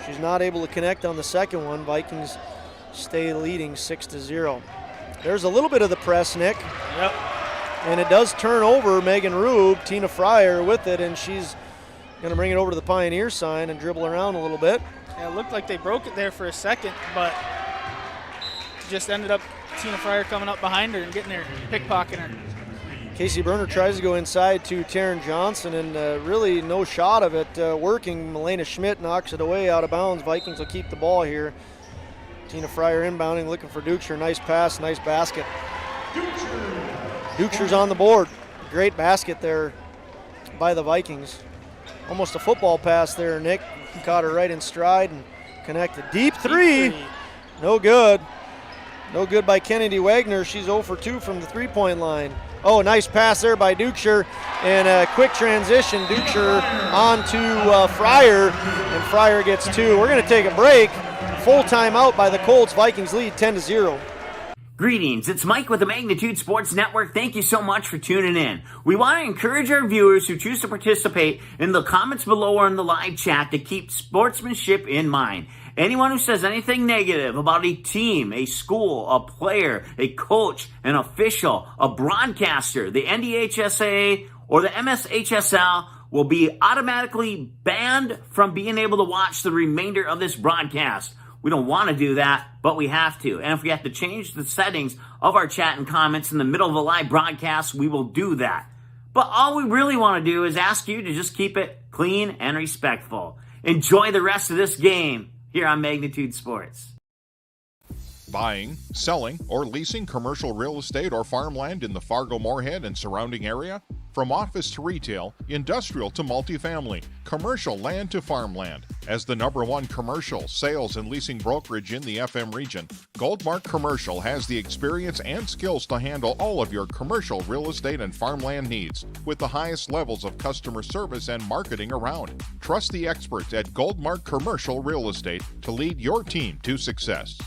[SPEAKER 2] She's not able to connect on the second one. Vikings stay leading 6-0. There's a little bit of the press, Nick.
[SPEAKER 3] Yep.
[SPEAKER 2] And it does turn over Megan Rube, Tina Fryer with it, and she's going to bring it over to the Pioneer sign and dribble around a little bit.
[SPEAKER 3] Yeah, it looked like they broke it there for a second, but just ended up Tina Fryer coming up behind her and getting her, pickpocketing her.
[SPEAKER 2] Casey Berner tries to go inside to Taryn Johnson, and really no shot of it working. Elena Schmidt knocks it away out of bounds. Vikings will keep the ball here. Tina Fryer inbounding, looking for Dukeshire. Nice pass, nice basket. Dukeshire's on the board. Great basket there by the Vikings. Almost a football pass there, Nick. Caught her right in stride and connected. Deep three. No good. No good by Kennedy Wagner. She's 0 for 2 from the three-point line. Oh, nice pass there by Dukeshire, and a quick transition. Dukeshire on to Fryer, and Fryer gets 2. We're going to take a break. Full timeout by the Colts. Vikings lead 10-0.
[SPEAKER 5] Greetings, it's Mike with the Magnitude Sports Network. Thank you so much for tuning in. We want to encourage our viewers who choose to participate in the comments below or in the live chat to keep sportsmanship in mind. Anyone who says anything negative about a team, a school, a player, a coach, an official, a broadcaster, the NDHSAA, or the MSHSL will be automatically banned from being able to watch the remainder of this broadcast. We don't want to do that, but we have to. And if we have to change the settings of our chat and comments in the middle of a live broadcast, we will do that. But all we really want to do is ask you to just keep it clean and respectful. Enjoy the rest of this game here on Magnitude Sports.
[SPEAKER 4] Buying, selling, or leasing commercial real estate or farmland in the Fargo-Moorhead and surrounding area? From office to retail, industrial to multifamily, commercial land to farmland. As the #1 commercial, sales, and leasing brokerage in the FM region, Goldmark Commercial has the experience and skills to handle all of your commercial real estate and farmland needs with the highest levels of customer service and marketing around. Trust the experts at Goldmark Commercial Real Estate to lead your team to success.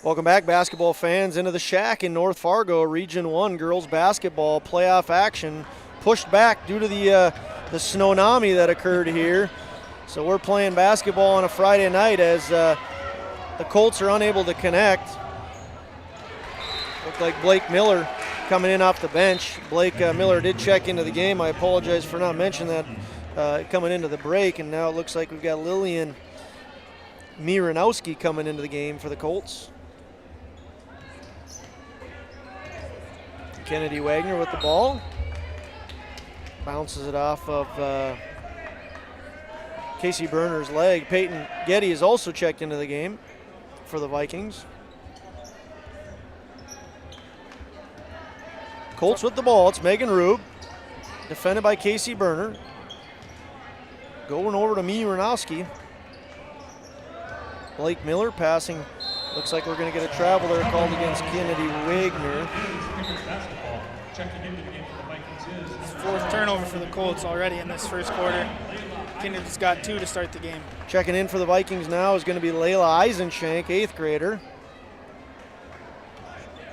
[SPEAKER 2] Welcome back, basketball fans, into the Shack in North Fargo. Region 1 girls basketball playoff action pushed back due to the tsunami that occurred here. So we're playing basketball on a Friday night as the Colts are unable to connect. Looked like Blake Miller coming in off the bench. Blake Miller did check into the game. I apologize for not mentioning that coming into the break. And now it looks like we've got Lillian Miranowski coming into the game for the Colts. Kennedy Wagner with the ball. Bounces it off of Casey Berner's leg. Peyton Getty is also checked into the game for the Vikings. Colts with the ball. It's Megan Rube. Defended by Casey Berner. Going over to Miranowski. Blake Miller passing. Looks like we're going to get a travel there called against Kennedy Wagner.
[SPEAKER 3] Fourth turnover for the Colts already in this first quarter. Kindred's got 2 to start the game.
[SPEAKER 2] Checking in for the Vikings now is going to be Layla Eisenshank, 8th grader.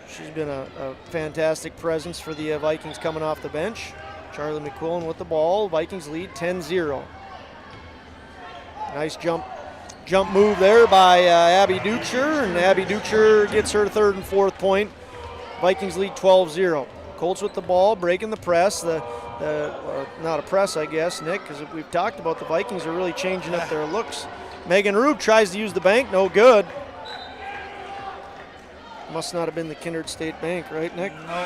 [SPEAKER 2] She's been a fantastic presence for the Vikings coming off the bench. Charlie McQuillan with the ball. Vikings lead 10-0. Nice jump move there by Abby Ducher, and Abby Ducher gets her 3rd and 4th point. Vikings lead 12-0. Colts with the ball, breaking the press. Not a press, I guess, Nick, because we've talked about the Vikings are really changing up their looks. Megan Rube tries to use the bank, no good. Must not have been the Kindred State Bank, right, Nick?
[SPEAKER 3] No,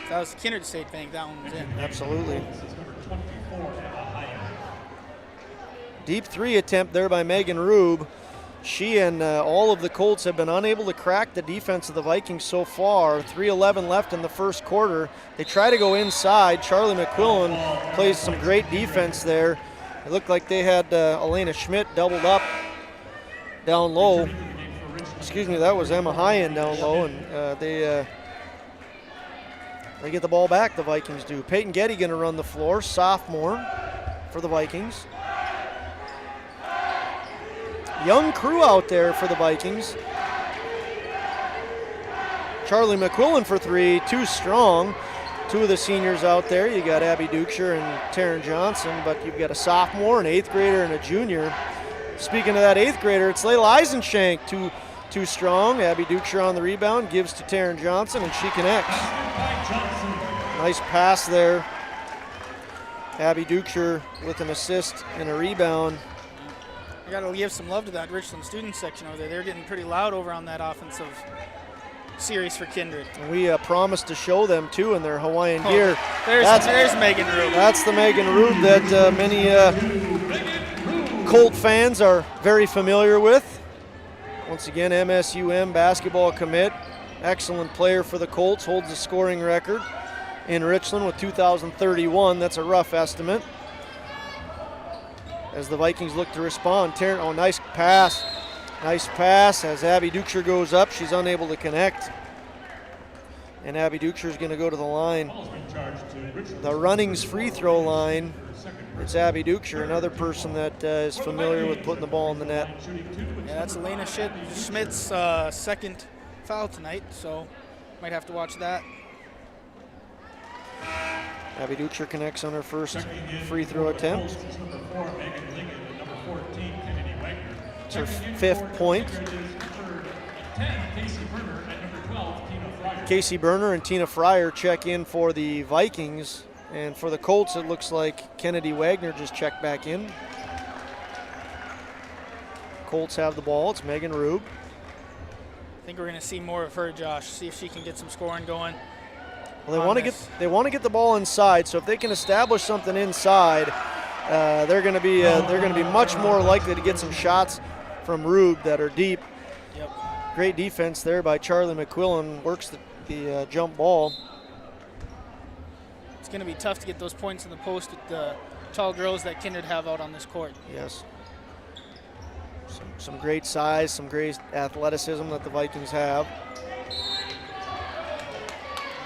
[SPEAKER 3] that was the Kindred State Bank. That one was in.
[SPEAKER 2] Absolutely. Deep 3 attempt there by Megan Rube. She and all of the Colts have been unable to crack the defense of the Vikings so far. 3:11 left in the first quarter. They try to go inside. Charlie McQuillan plays some great defense there. It looked like they had Elena Schmidt doubled up down low. Excuse me, that was Emma Hyen down low, and they get the ball back, the Vikings do. Peyton Getty going to run the floor, sophomore for the Vikings. Young crew out there for the Vikings. Charlie McQuillan for 3, too strong. 2 of the seniors out there. You got Abby Ducher and Taryn Johnson, but you've got a sophomore, an 8th grader, and a junior. Speaking of that 8th grader, it's Layla Eisenshank, too strong. Abby Ducher on the rebound, gives to Taryn Johnson, and she connects. Nice pass there. Abby Ducher with an assist and a rebound.
[SPEAKER 3] I got to give some love to that Richland student section over there. They're getting pretty loud over on that offensive series for Kindred.
[SPEAKER 2] And we promised to show them too in their Hawaiian gear.
[SPEAKER 3] There's Megan Rube.
[SPEAKER 2] That's the Megan Rube that many Colt fans are very familiar with. Once again, MSUM basketball commit. Excellent player for the Colts, holds the scoring record in Richland with 2,031. That's a rough estimate. As the Vikings look to respond. Nice pass. Nice pass as Abby Ducher goes up. She's unable to connect. And Abby Ducher is going to go to the line. The Runnings free throw line. It's Abby Ducher, another person that is familiar with putting the ball in the net.
[SPEAKER 3] Yeah, that's Elena Schmidt's second foul tonight, so might have to watch that.
[SPEAKER 2] Abby Ducher connects on her first free throw attempt. It's her 5th point. Casey Berner and Tina Fryer check in for the Vikings. And for the Colts, it looks like Kennedy Wagner just checked back in. Colts have the ball. It's Megan Rube.
[SPEAKER 3] I think we're going to see more of her, Josh. See if she can get some scoring going.
[SPEAKER 2] Well, they want to get the ball inside. So if they can establish something inside, they're going to be much more likely to get some shots from Rube that are deep.
[SPEAKER 3] Yep.
[SPEAKER 2] Great defense there by Charlie McQuillan. Works the jump ball.
[SPEAKER 3] It's going to be tough to get those points in the post with the tall girls that Kindred have out on this court.
[SPEAKER 2] Yes. Some great size, some great athleticism that the Vikings have.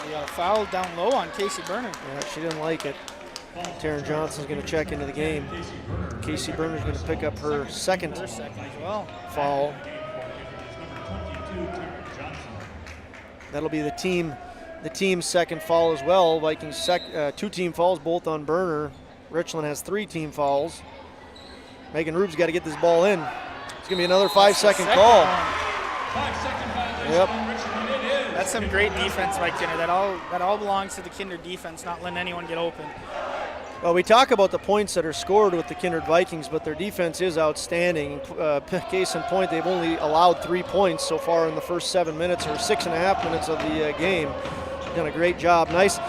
[SPEAKER 3] We got a foul down low on Casey Berner.
[SPEAKER 2] Yeah, she didn't like it. Taryn Johnson's going to check into the game. Casey Berner's going to pick up her second
[SPEAKER 3] as well.
[SPEAKER 2] Foul. That'll be the team's second foul as well. Vikings 2 team fouls, both on Berner. Richland has 3 team fouls. Megan Rube's got to get this ball in. It's going to be another 5-second call.
[SPEAKER 13] 5-second violation
[SPEAKER 2] Yep.
[SPEAKER 13] on Richland. It is.
[SPEAKER 3] That's some great defense by Kindred. That all belongs to the Kindred defense, not letting anyone get open.
[SPEAKER 2] Well, we talk about the points that are scored with the Kindred Vikings, but their defense is outstanding. Case in point, they've only allowed 3 points so far in the first 7 minutes or 6.5 minutes of the game. Done a great job. Nice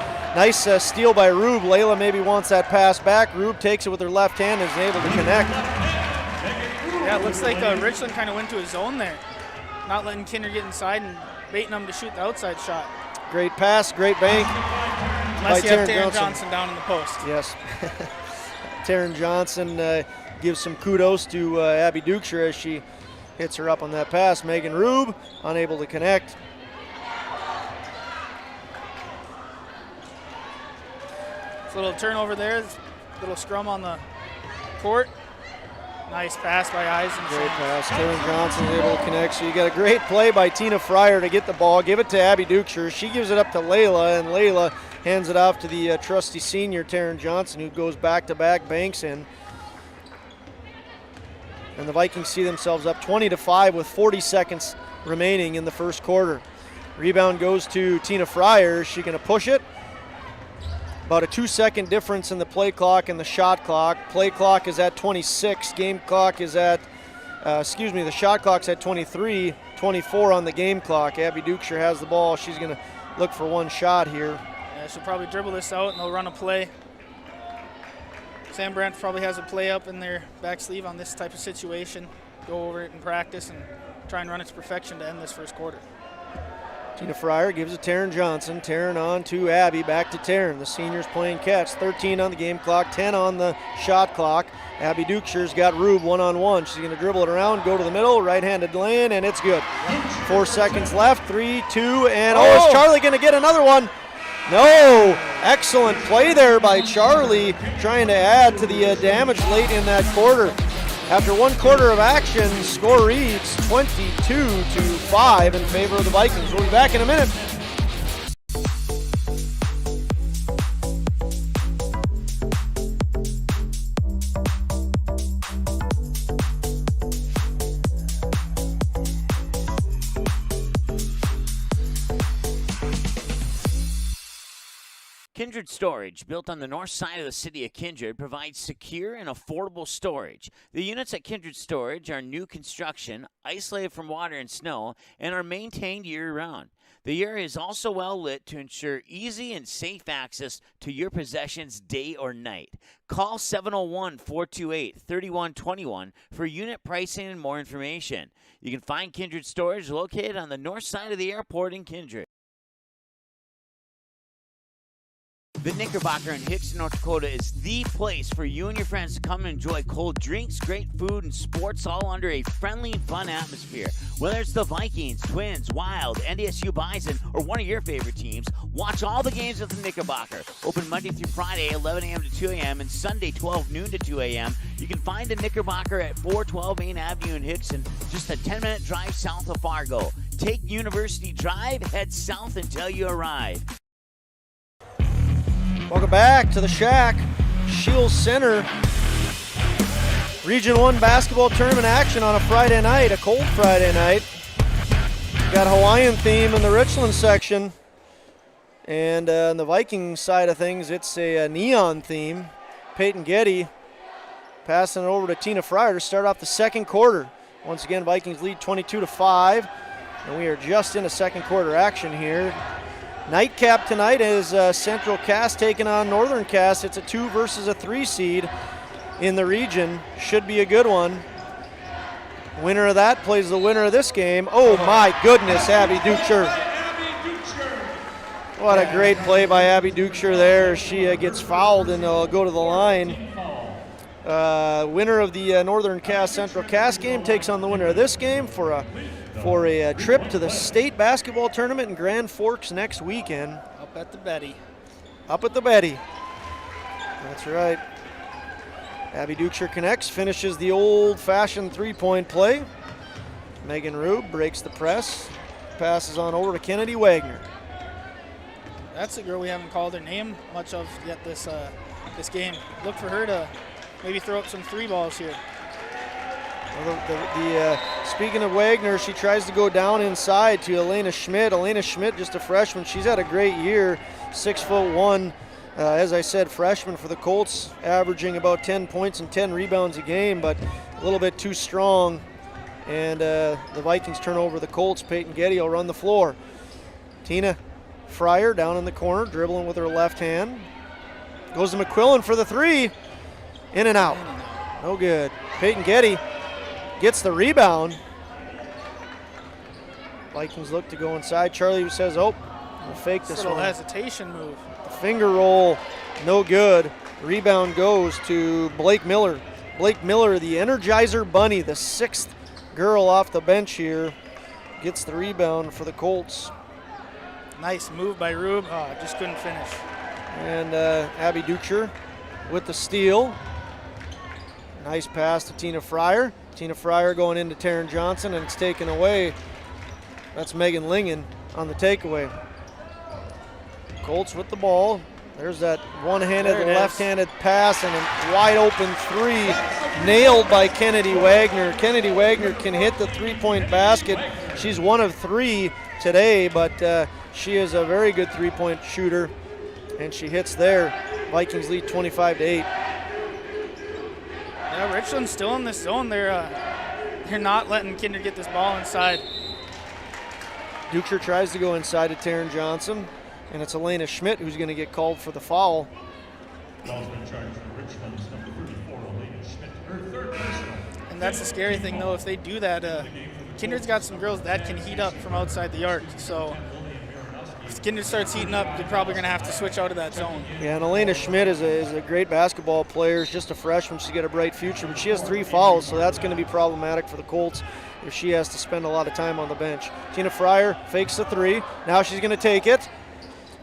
[SPEAKER 2] steal by Rube. Layla maybe wants that pass back. Rube takes it with her left hand and is able to connect.
[SPEAKER 3] Yeah, it looks like Richland kind of went to his zone there, not letting Kindred get inside and baiting them to shoot the outside shot.
[SPEAKER 2] Great pass, great bank.
[SPEAKER 3] Unless you have Taryn Johnson down in the post.
[SPEAKER 2] Yes. Taryn Johnson gives some kudos to Abby Dukeshire as she hits her up on that pass. Megan Rube unable to connect.
[SPEAKER 3] It's a little turnover there, little scrum on the court. Nice pass by Eisen.
[SPEAKER 2] Great pass. Taryn Johnson is able to connect. So you got a great play by Tina Fryer to get the ball, give it to Abby Dukeshire. She gives it up to Layla, and Layla hands it off to the trusty senior, Taryn Johnson, who goes back-to-back, banks in. And the Vikings see themselves up 20-5 with 40 seconds remaining in the first quarter. Rebound goes to Tina Fryer. Is she going to push it? About a 2-second difference in the play clock and the shot clock. Play clock is at 26. Game clock is at, the shot clock's at 23. 24 on the game clock. Abby Dukeshire has the ball. She's going to look for one shot here.
[SPEAKER 3] Yeah, she'll probably dribble this out and they'll run a play. Sam Brandt probably has a play up in their back sleeve on this type of situation. Go over it in practice and try and run it to perfection to end this first quarter.
[SPEAKER 2] Tina Fryer gives it to Taryn Johnson. Taryn on to Abby, back to Taryn. The senior's playing catch. 13 on the game clock, 10 on the shot clock. Abby Dukeshire's got Rube one-on-one. She's going to dribble it around, go to the middle, right-handed lane, and it's good. 4 seconds left, 3, 2, and is Charlie going to get another one? No! Excellent play there by Charlie, trying to add to the damage late in that quarter. After 1 quarter of action, score reads 22-5 in favor of the Vikings. We'll be back in a minute.
[SPEAKER 5] Kindred Storage, built on the north side of the city of Kindred, provides secure and affordable storage. The units at Kindred Storage are new construction, isolated from water and snow, and are maintained year-round. The area is also well lit to ensure easy and safe access to your possessions day or night. Call 701-428-3121 for unit pricing and more information. You can find Kindred Storage located on the north side of the airport in Kindred. The Knickerbocker in Hickson, North Dakota is the place for you and your friends to come and enjoy cold drinks, great food, and sports all under a friendly and fun atmosphere. Whether it's the Vikings, Twins, Wild, NDSU Bison, or one of your favorite teams, watch all the games at the Knickerbocker. Open Monday through Friday, 11 a.m. to 2 a.m., and Sunday, 12 noon to 2 a.m. You can find the Knickerbocker at 412 Main Avenue in Hickson, just a 10-minute drive south of Fargo. Take University Drive, head south until you arrive.
[SPEAKER 2] Welcome back to the Shack. Shields Center. Region 1 basketball tournament action on a Friday night, a cold Friday night. Got Hawaiian theme in the Richland section. And on the Viking side of things, it's a neon theme. Peyton Getty passing it over to Tina Fryer to start off the second quarter. Once again, Vikings lead 22-5. And we are just in a second quarter action here. Nightcap tonight is Central Cass taking on Northern Cass. It's a 2 versus a 3 seed in the region. Should be a good one. Winner of that plays the winner of this game. Oh my goodness, Abby Dukeshire. What a great play by Abby Dukeshire there. She gets fouled and will go to the line. Winner of the Northern Cass Central Cass game takes on the winner of this game for a trip to the state basketball tournament in Grand Forks next weekend.
[SPEAKER 3] Up at the Betty.
[SPEAKER 2] Up at the Betty. That's right. Abby Dukeshire connects, finishes the old-fashioned three-point play. Megan Rube breaks the press, passes on over to Kennedy Wagner.
[SPEAKER 3] That's a girl we haven't called her name much of yet this game. Look for her to maybe throw up some 3 balls here.
[SPEAKER 2] Well, speaking of Wagner, she tries to go down inside to Elena Schmidt. Elena Schmidt, just a freshman. She's had a great year, 6'1". As I said, freshman for the Colts, averaging about 10 points and 10 rebounds a game, but a little bit too strong. And the Vikings turn over the Colts. Peyton Getty will run the floor. Tina Fryer down in the corner, dribbling with her left hand. Goes to McQuillan for the 3. In and out. No good. Peyton Getty gets the rebound. Vikings look to go inside. Charlie says, oh, we'll fake this one.
[SPEAKER 3] Hesitation move.
[SPEAKER 2] The finger roll, no good. Rebound goes to Blake Miller. Blake Miller, the Energizer Bunny, the 6th girl off the bench here, gets the rebound for the Colts.
[SPEAKER 3] Nice move by Rube. Just couldn't finish.
[SPEAKER 2] And Abby Dukeshire with the steal. Nice pass to Tina Fryer. Tina Fryer going into Taryn Johnson, and it's taken away. That's Megan Lingen on the takeaway. Colts with the ball. There's that one-handed and left-handed pass and a wide-open 3 nailed by Kennedy Wagner. Kennedy Wagner can hit the 3-point basket. She's 1 of 3 today, but she is a very good 3-point shooter, and she hits there. Vikings lead 25-8.
[SPEAKER 3] Yeah, Richland's still in this zone. They're not letting Kindred get this ball inside.
[SPEAKER 2] Dukeshire tries to go inside to Taryn Johnson, and it's Elena Schmidt who's going to get called for the foul.
[SPEAKER 3] And that's the scary thing, though. If they do that, Kindred's got some girls that can heat up from outside the arc. So if Kindred starts heating up, they're probably going to have to switch out of that zone.
[SPEAKER 2] Yeah, and Elena Schmidt is a great basketball player. She's just a freshman. She's got a bright future, but she has 3 fouls, so that's going to be problematic for the Colts if she has to spend a lot of time on the bench. Tina Fryer fakes the 3. Now she's going to take it.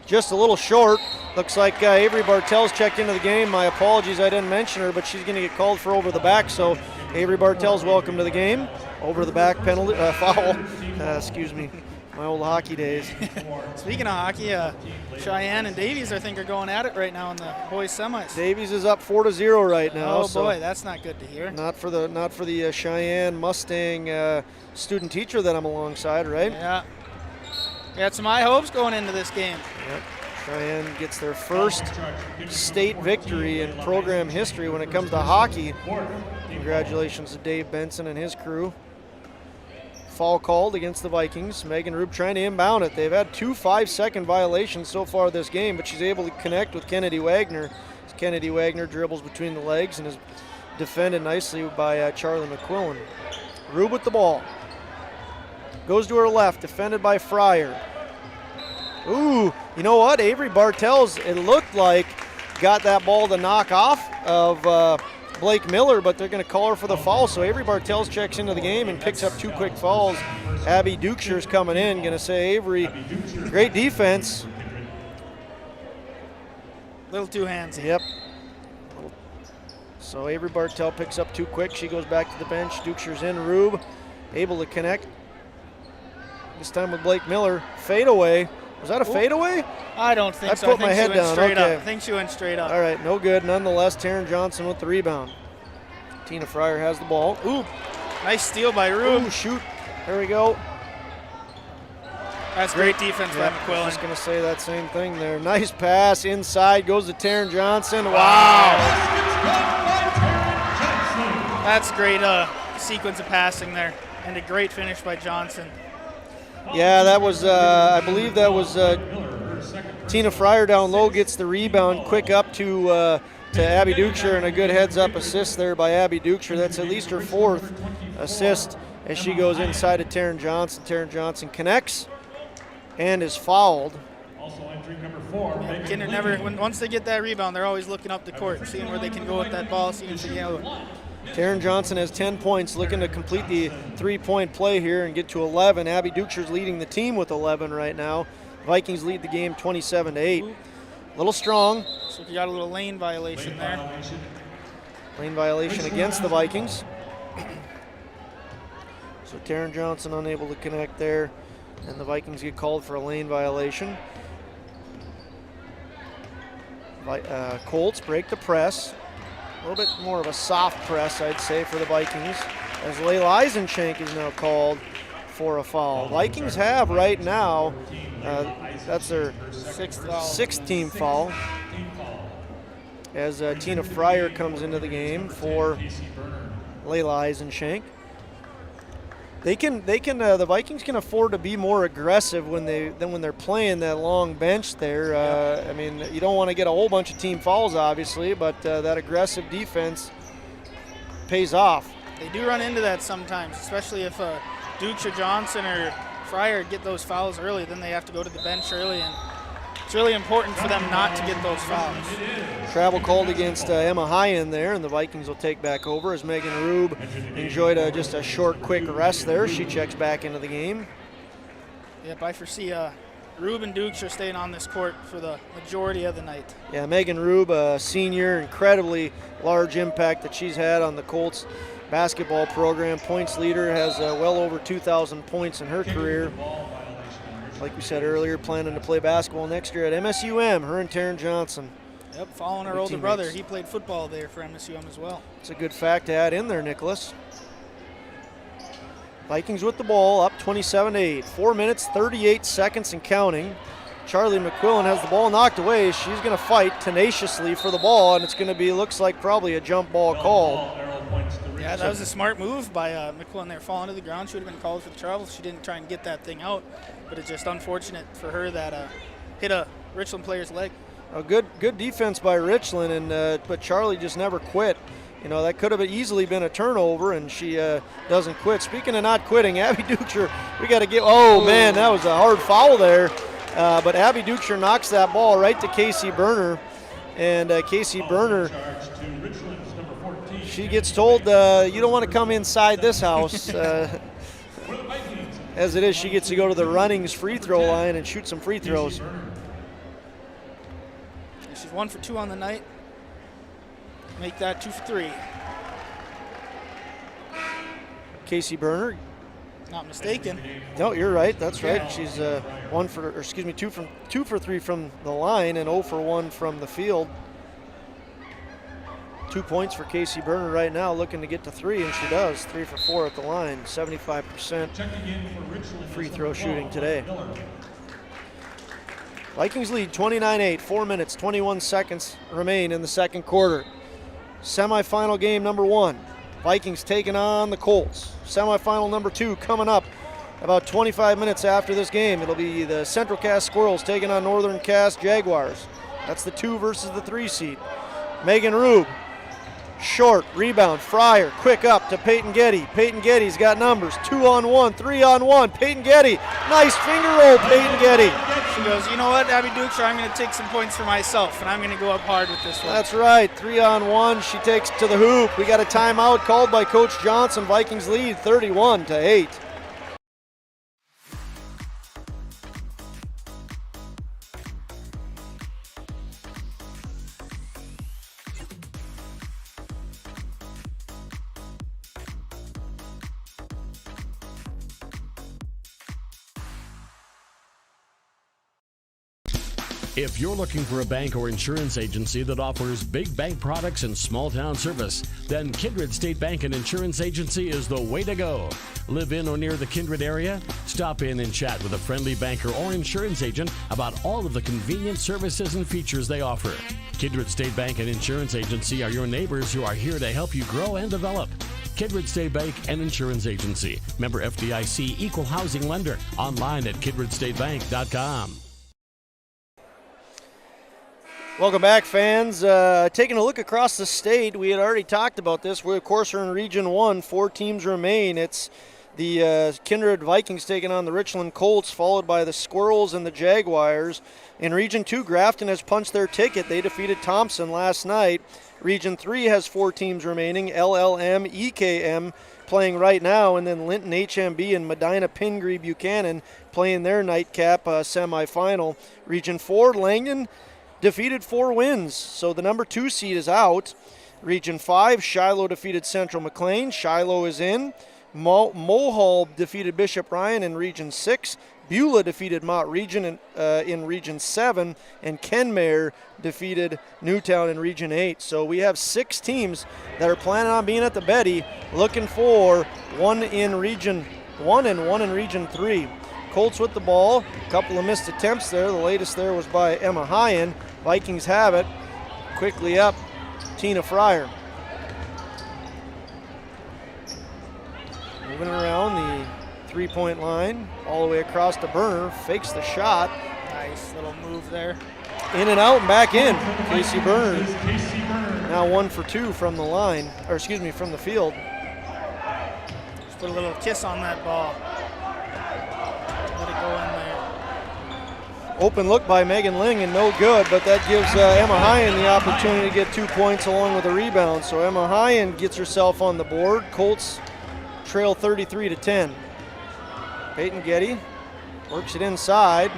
[SPEAKER 2] Just a little short. Looks like Avery Bartels checked into the game. My apologies, I didn't mention her, but she's going to get called for over the back. So Avery Bartels, welcome to the game. Over the back penalty foul. Excuse me, my old hockey days.
[SPEAKER 3] Speaking of hockey, Cheyenne and Davies, I think, are going at it right now in the boys semis.
[SPEAKER 2] Davies is up 4-0 right now.
[SPEAKER 3] Oh boy, that's not good to hear.
[SPEAKER 2] Not for the Cheyenne Mustang student teacher that I'm alongside, right?
[SPEAKER 3] Yeah. Got some high hopes going into this game.
[SPEAKER 2] Yep. Cheyenne gets their first state victory in program history when it comes to hockey. Congratulations to Dave Benson and his crew. Foul called against the Vikings. Megan Rube trying to inbound it. They've had 2 5-second violations so far this game, but she's able to connect with Kennedy Wagner. Kennedy Wagner dribbles between the legs and is defended nicely by Charlie McQuillan. Rube with the ball. Goes to her left, defended by Fryer. Ooh, you know what? Avery Bartels, it looked like, got that ball to knock off of Blake Miller, but they're going to call her for the foul. So Avery Bartels checks into the game and picks up 2 quick fouls. Abby Dukeshire's coming in, going to say, Avery, great defense.
[SPEAKER 3] Little too handsy.
[SPEAKER 2] Yep. So Avery Bartel picks up 2 quick. She goes back to the bench. Dukeshire's in. Rube able to connect. This time with Blake Miller. Fadeaway. Was that a fadeaway?
[SPEAKER 3] I don't think so.
[SPEAKER 2] I put my head down. Okay.
[SPEAKER 3] I think she went straight up.
[SPEAKER 2] All right, no good. Nonetheless, Taryn Johnson with the rebound. Tina Fryer has the ball. Ooh.
[SPEAKER 3] Nice steal by Rube.
[SPEAKER 2] Ooh, shoot. There we go.
[SPEAKER 3] That's great defense by McQuillan.
[SPEAKER 2] I was just going to say that same thing there. Nice pass inside. Goes to Taryn Johnson. Wow.
[SPEAKER 3] That's great sequence of passing there. And a great finish by Johnson.
[SPEAKER 2] Yeah, that was, I believe that was Tina Fryer down low gets the rebound, quick up to Abby Dukeshire, and a good heads-up assist there by Abby Dukeshire. That's at least her 4th assist as she goes inside of Taryn Johnson. Taryn Johnson connects and is fouled.
[SPEAKER 13] Also entering number 4.
[SPEAKER 3] Yeah, Kindred once they get that rebound, they're always looking up the court, seeing where they can go with that ball, seeing if they can.
[SPEAKER 2] Taryn Johnson has 10 points, looking to complete the 3-point play here and get to 11. Abby Dukeshire's leading the team with 11 right now. Vikings lead the game 27-8. A little strong.
[SPEAKER 3] So you got a little lane violation there.
[SPEAKER 2] Lane violation against the Vikings. So Taryn Johnson unable to connect there, and the Vikings get called for a lane violation. Colts break the press. A little bit more of a soft press, I'd say, for the Vikings, as Layla Eisenschenk is now called for a foul. Vikings have right now, that's their 6th team foul, as Tina Fryer comes into the game for Layla Eisenschenk. The Vikings can afford to be more aggressive when they're playing that long bench there. I mean, you don't want to get a whole bunch of team fouls, obviously, but that aggressive defense pays off.
[SPEAKER 3] They do run into that sometimes, especially if Dukes or Johnson or Fryer get those fouls early, then they have to go to the bench early, and it's really important for them not to get those fouls.
[SPEAKER 2] Travel called against Emma Hyen there, and the Vikings will take back over as Megan Rube enjoyed just a short, quick rest there. She checks back into the game.
[SPEAKER 3] Yep, I foresee Rube and Dukes are staying on this court for the majority of the night.
[SPEAKER 2] Yeah, Megan Rube, a senior, incredibly large impact that she's had on the Colts basketball program. Points leader, has well over 2,000 points in her career. Like we said earlier, planning to play basketball next year at MSUM, her and Taryn Johnson.
[SPEAKER 3] Yep, following her older brother. He played football there for MSUM as well.
[SPEAKER 2] It's a good fact to add in there, Nicholas. Vikings with the ball, up 27-8. 4 minutes, 38 seconds and counting. Charlie McQuillan has the ball knocked away. She's going to fight tenaciously for the ball, and it's going to be, looks like probably a jump ball call.
[SPEAKER 3] Yeah, that was a smart move by McQuillan there, falling to the ground. She would have been called for the travel. She didn't try and get that thing out, but it's just unfortunate for her that hit a Richland player's leg.
[SPEAKER 2] A good defense by Richland, and but Charlie just never quit. You know, that could have easily been a turnover, and she doesn't quit. Speaking of not quitting, Abby Dukeshire, we got to give. Oh man, that was a hard foul there. But Abby Dukeshire knocks that ball right to Casey Berner, and Casey Berner, she gets told, you don't want to come inside this house. As it is, she gets to go to the Runnings free throw line and shoot some free throws.
[SPEAKER 3] She's 1 for 2 on the night. Make that 2 for 3.
[SPEAKER 2] Casey Berner.
[SPEAKER 3] Not mistaken.
[SPEAKER 2] No, you're right. That's right. She's 2 for 3 from the line and 0 for 1 from the field. 2 points for Casey Berner right now, looking to get to 3, and she does. 3 for 4 at the line. 75% free throw shooting today. Vikings lead 29-8. 4 minutes, 21 seconds remain in the second quarter. Semifinal game number 1. Vikings taking on the Colts. Semifinal number 2 coming up about 25 minutes after this game. It'll be the Central Cass Squirrels taking on Northern Cass Jaguars. That's the 2 versus the 3 seed. Megan Rube, short, rebound, Fryer, quick up to Peyton Getty. Peyton Getty's got numbers, 2-on-1, 3-on-1. Peyton Getty, nice finger roll, Peyton Getty.
[SPEAKER 3] She goes, you know what, Abby Dukeshire, I'm going to take some points for myself, and I'm going to go up hard with this one.
[SPEAKER 2] That's right, 3-on-1. She takes to the hoop. We got a timeout called by Coach Johnson. Vikings lead 31-8.
[SPEAKER 6] If you're looking for a bank or insurance agency that offers big bank products and small town service, then Kindred State Bank and Insurance Agency is the way to go. Live in or near the Kindred area? Stop in and chat with a friendly banker or insurance agent about all of the convenient services and features they offer. Kindred State Bank and Insurance Agency are your neighbors who are here to help you grow and develop. Kindred State Bank and Insurance Agency. Member FDIC, Equal Housing Lender. Online at kindredstatebank.com.
[SPEAKER 2] Welcome back, fans. Taking a look across the state, we had already talked about this. We, of course, are in Region 1. 4 teams remain. It's the Kindred Vikings taking on the Richland Colts, followed by the Squirrels and the Jaguars. In Region 2, Grafton has punched their ticket. They defeated Thompson last night. Region 3 has 4 teams remaining. LLM, EKM playing right now, and then Linton HMB and Medina Pingree Buchanan playing their nightcap semifinal. Region 4, Langdon defeated 4 wins, so the number 2 seed is out. Region 5, Shiloh defeated Central McLean. Shiloh is in. Mohall defeated Bishop Ryan in Region 6. Beulah defeated Mott Region in Region 7. And Kenmare defeated Newtown in Region 8. So we have 6 teams that are planning on being at the Betty, looking for 1 in Region 1 and 1 in Region 3. Colts with the ball. A couple of missed attempts there. The latest there was by Emma Hyen. Vikings have it. Quickly up, Tina Fryer. Moving around the three-point line, all the way across to Burner, fakes the shot.
[SPEAKER 3] Nice little move there.
[SPEAKER 2] In and out and back in. Casey Burner. Now 1 for 2 from the line, or excuse me, from the field.
[SPEAKER 3] Just put a little kiss on that ball. Let it go in there.
[SPEAKER 2] Open look by Megan Ling and no good, but that gives Emma Hyen the opportunity to get 2 points along with a rebound. So Emma Hyen gets herself on the board. Colts trail 33-10. Peyton Getty works it inside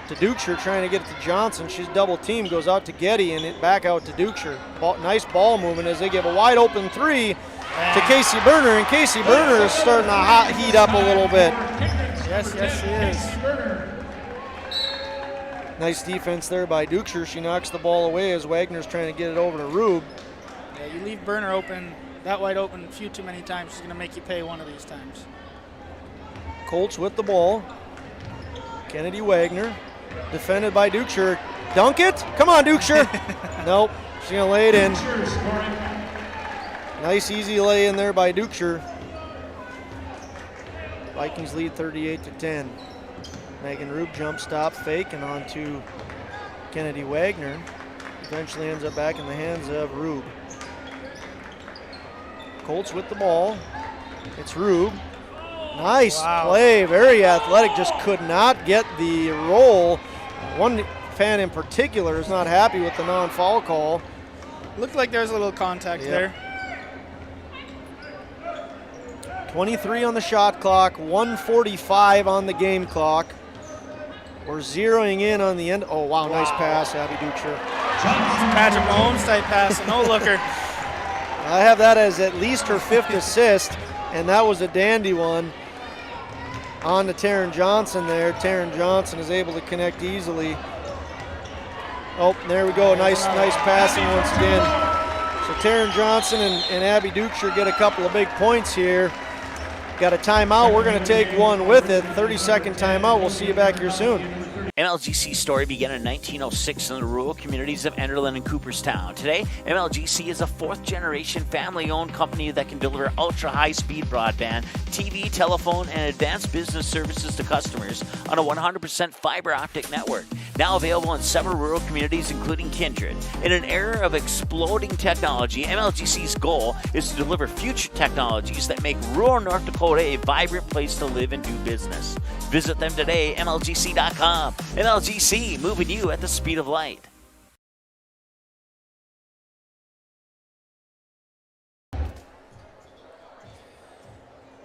[SPEAKER 2] to Dukeshire, trying to get it to Johnson. She's double teamed, goes out to Getty and it back out to Dukeshire. Nice ball movement as they give a wide open 3 to Casey Burner, and Casey Burner is starting to heat up a little bit.
[SPEAKER 3] Yes, she is.
[SPEAKER 2] Nice defense there by Dukeshire. She knocks the ball away as Wagner's trying to get it over to Rube.
[SPEAKER 3] Yeah, you leave Burner open, that wide open, a few too many times, she's going to make you pay one of these times.
[SPEAKER 2] Colts with the ball. Kennedy Wagner, defended by Dukeshire. Dunk it? Come on, Dukeshire. Nope, she's going to lay it in. Nice easy lay in there by Dukeshire. Vikings lead 38-10. Megan Rube jump stop fake and on to Kennedy Wagner. Eventually ends up back in the hands of Rube. Colts with the ball. It's Rube. Nice play, very athletic, just could not get the roll. One fan in particular is not happy with the non-foul call.
[SPEAKER 3] Looked like there was a little contact there.
[SPEAKER 2] 23 on the shot clock, 1:45 on the game clock. We're zeroing in on the end. Oh, wow, nice pass, Abby Dukeshire.
[SPEAKER 3] Patrick Mahomes type pass, no looker.
[SPEAKER 2] I have that as at least her 5th assist, and that was a dandy one on to Taryn Johnson there. Taryn Johnson is able to connect easily. Oh, there we go, nice passing once again. So Taryn Johnson and Abby Dukeshire get a couple of big points here. Got a timeout. We're going to take one with it. 30-second timeout. We'll see you back here soon.
[SPEAKER 5] MLGC's story began in 1906 in the rural communities of Enderlin and Cooperstown. Today, MLGC is a 4th-generation family-owned company that can deliver ultra-high-speed broadband, TV, telephone, and advanced business services to customers on a 100% fiber optic network. Now available in several rural communities, including Kindred. In an era of exploding technology, MLGC's goal is to deliver future technologies that make rural North Dakota a vibrant place to live and do business. Visit them today, MLGC.com. MLGC, moving you at the speed of light.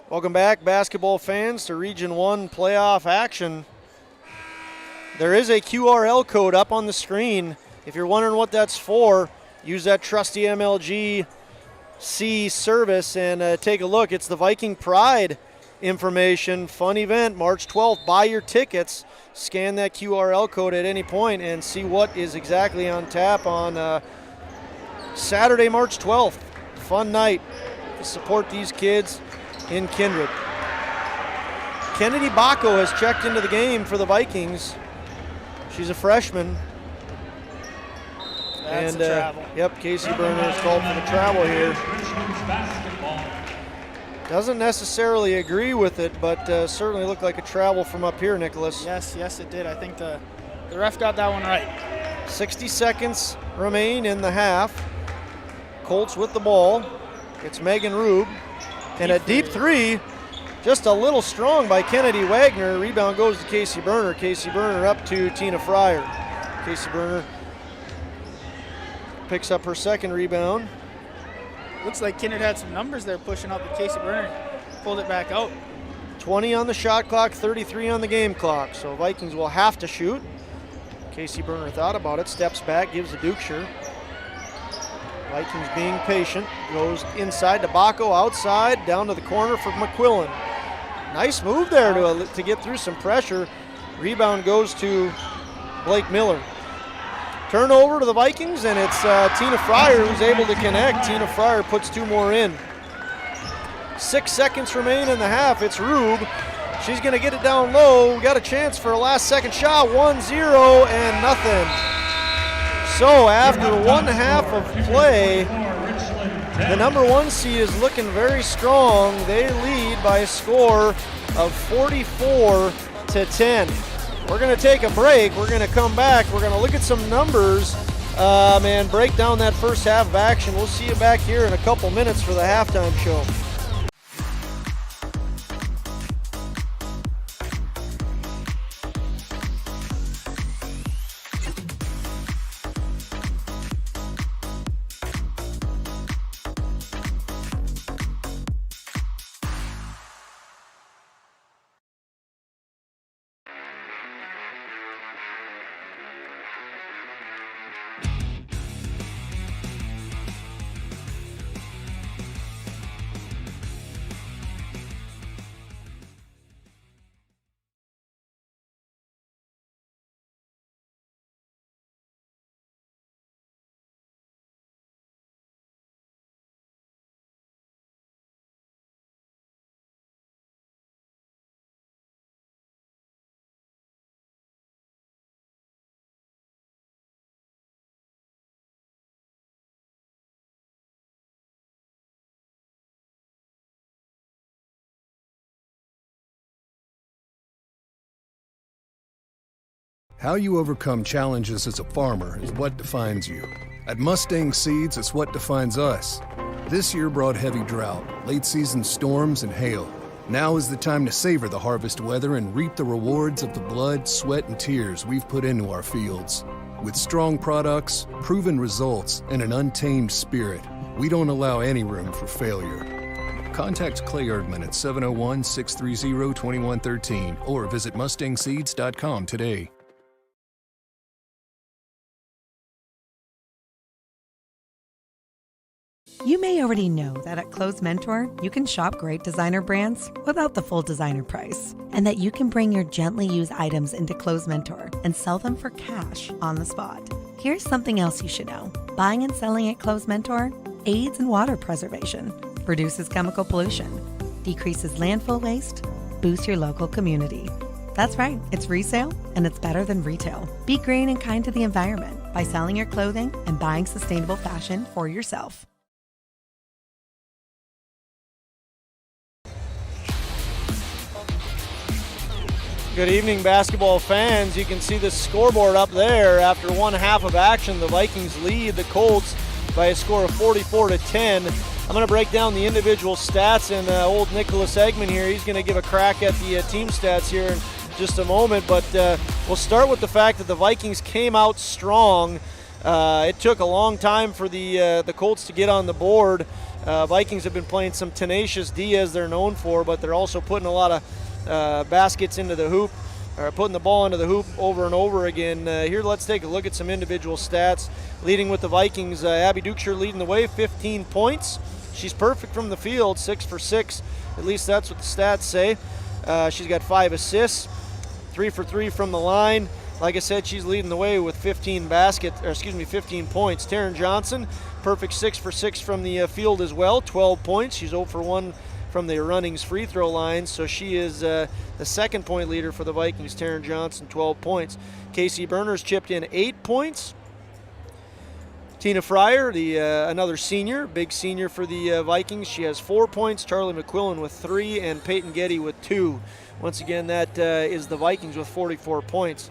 [SPEAKER 2] Welcome back, basketball fans, to Region 1 playoff action. There is a QRL code up on the screen. If you're wondering what that's for, use that trusty MLGC service and take a look. It's the Viking Pride information. Fun event, March 12th. Buy your tickets. Scan that QRL code at any point and see what is exactly on tap on Saturday, March 12th. Fun night to support these kids in Kindred. Kennedy Bacco has checked into the game for the Vikings. She's a freshman.
[SPEAKER 3] That's a travel.
[SPEAKER 2] Yep, Casey Burner is called for the travel here. Doesn't necessarily agree with it, but certainly looked like a travel from up here, Nicholas.
[SPEAKER 3] Yes, it did. I think the ref got that one right.
[SPEAKER 2] 60 seconds remain in the half. Colts with the ball. It's Megan Rube. And a deep three, just a little strong by Kennedy Wagner. Rebound goes to Casey Berner. Casey Berner up to Tina Fryer. Casey Berner picks up her second rebound.
[SPEAKER 3] Looks like Kindred had some numbers there pushing up, but Casey Berner pulled it back out.
[SPEAKER 2] 20 on the shot clock, 33 on the game clock. So Vikings will have to shoot. Casey Berner thought about it, steps back, gives a Dukeshire. Vikings being patient, goes inside to Baco, outside, down to the corner for McQuillan. Nice move there to get through some pressure. Rebound goes to Blake Miller. Turnover to the Vikings, and it's Tina Fryer who's able to connect. Tina Fryer puts 2 more in. 6 seconds remain in the half. It's Rube. She's going to get it down low. Got a chance for a last second shot. 1-0 and nothing. So after 1 half of play, the number 1 seed is looking very strong. They lead by a score of 44-10. We're going to take a break. We're going to come back. We're going to look at some numbers and break down that first half of action. We'll see you back here in a couple minutes for the halftime show.
[SPEAKER 7] How you overcome challenges as a farmer is what defines you. At Mustang Seeds, it's what defines us. This year brought heavy drought, late-season storms, and hail. Now is the time to savor the harvest weather and reap the rewards of the blood, sweat, and tears we've put into our fields. With strong products, proven results, and an untamed spirit, we don't allow any room for failure. Contact Clay Erdman at 701-630-2113 or visit mustangseeds.com today.
[SPEAKER 8] You may already know that at Clothes Mentor, you can shop great designer brands without the full designer price, and that you can bring your gently used items into Clothes Mentor and sell them for cash on the spot. Here's something else you should know. Buying and selling at Clothes Mentor aids in water preservation, reduces chemical pollution, decreases landfill waste, boosts your local community. That's right, it's resale, and it's better than retail. Be green and kind to the environment by selling your clothing and buying sustainable fashion for yourself.
[SPEAKER 2] Good evening, basketball fans. You can see the scoreboard up there. After 1 half of action, the Vikings lead the Colts by a score of 44-10. I'm going to break down the individual stats, and old Nicholas Eggman here, he's going to give a crack at the team stats here in just a moment. But we'll start with the fact that the Vikings came out strong. It took a long time for the Colts to get on the board. Vikings have been playing some tenacious D, as they're known for, but they're also putting a lot of baskets into the hoop, or putting the ball into the hoop over and over again. Here, let's take a look at some individual stats. Leading with the Vikings, Abby Dukeshire leading the way, 15 points. She's perfect from the field, 6 for 6. At least that's what the stats say. She's got 5 assists, 3 for 3 from the line. Like I said, she's leading the way with 15 points. Taryn Johnson, perfect 6 for 6 from the field as well, 12 points. She's 0 for 1 from the Runnings free throw line, so she is the second point leader for the Vikings. Taryn Johnson, 12 points. Casey Berner's chipped in 8 points. Tina Fryer, another senior, big senior for the Vikings, she has 4 points. Charlie McQuillan with 3, and Peyton Getty with 2. Once again, that is the Vikings with 44 points.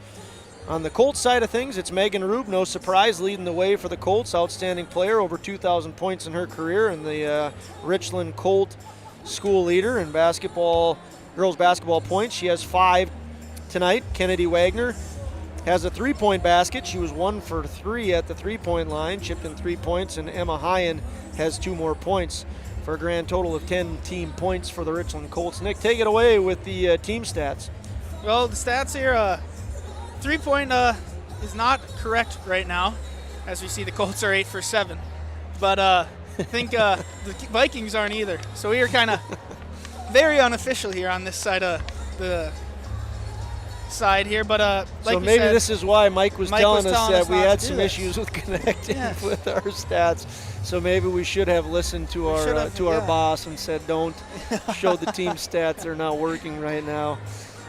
[SPEAKER 2] On the Colts side of things, it's Megan Rube, no surprise, leading the way for the Colts. Outstanding player, over 2,000 points in her career, and the Richland Colt school leader in basketball, girls basketball points. She has 5 tonight. Kennedy Wagner has a 3-point basket. She was 1 for 3 at the 3-point line, chipped in 3 points, and Emma Hyen has 2 more points for a grand total of 10 team points for the Richland Colts. Nick, take it away with the team stats.
[SPEAKER 3] Well, the stats here, 3-point is not correct right now. As we see, the Colts are 8 for 7. But I think the Vikings aren't either. So we are kind of very unofficial here on this side of the side here. But like
[SPEAKER 2] so maybe
[SPEAKER 3] said,
[SPEAKER 2] this is why Mike was telling us that we had some
[SPEAKER 3] this.
[SPEAKER 2] issues with connecting with our stats. So maybe we should have listened to our boss and said, don't show the team stats. They're not working right now.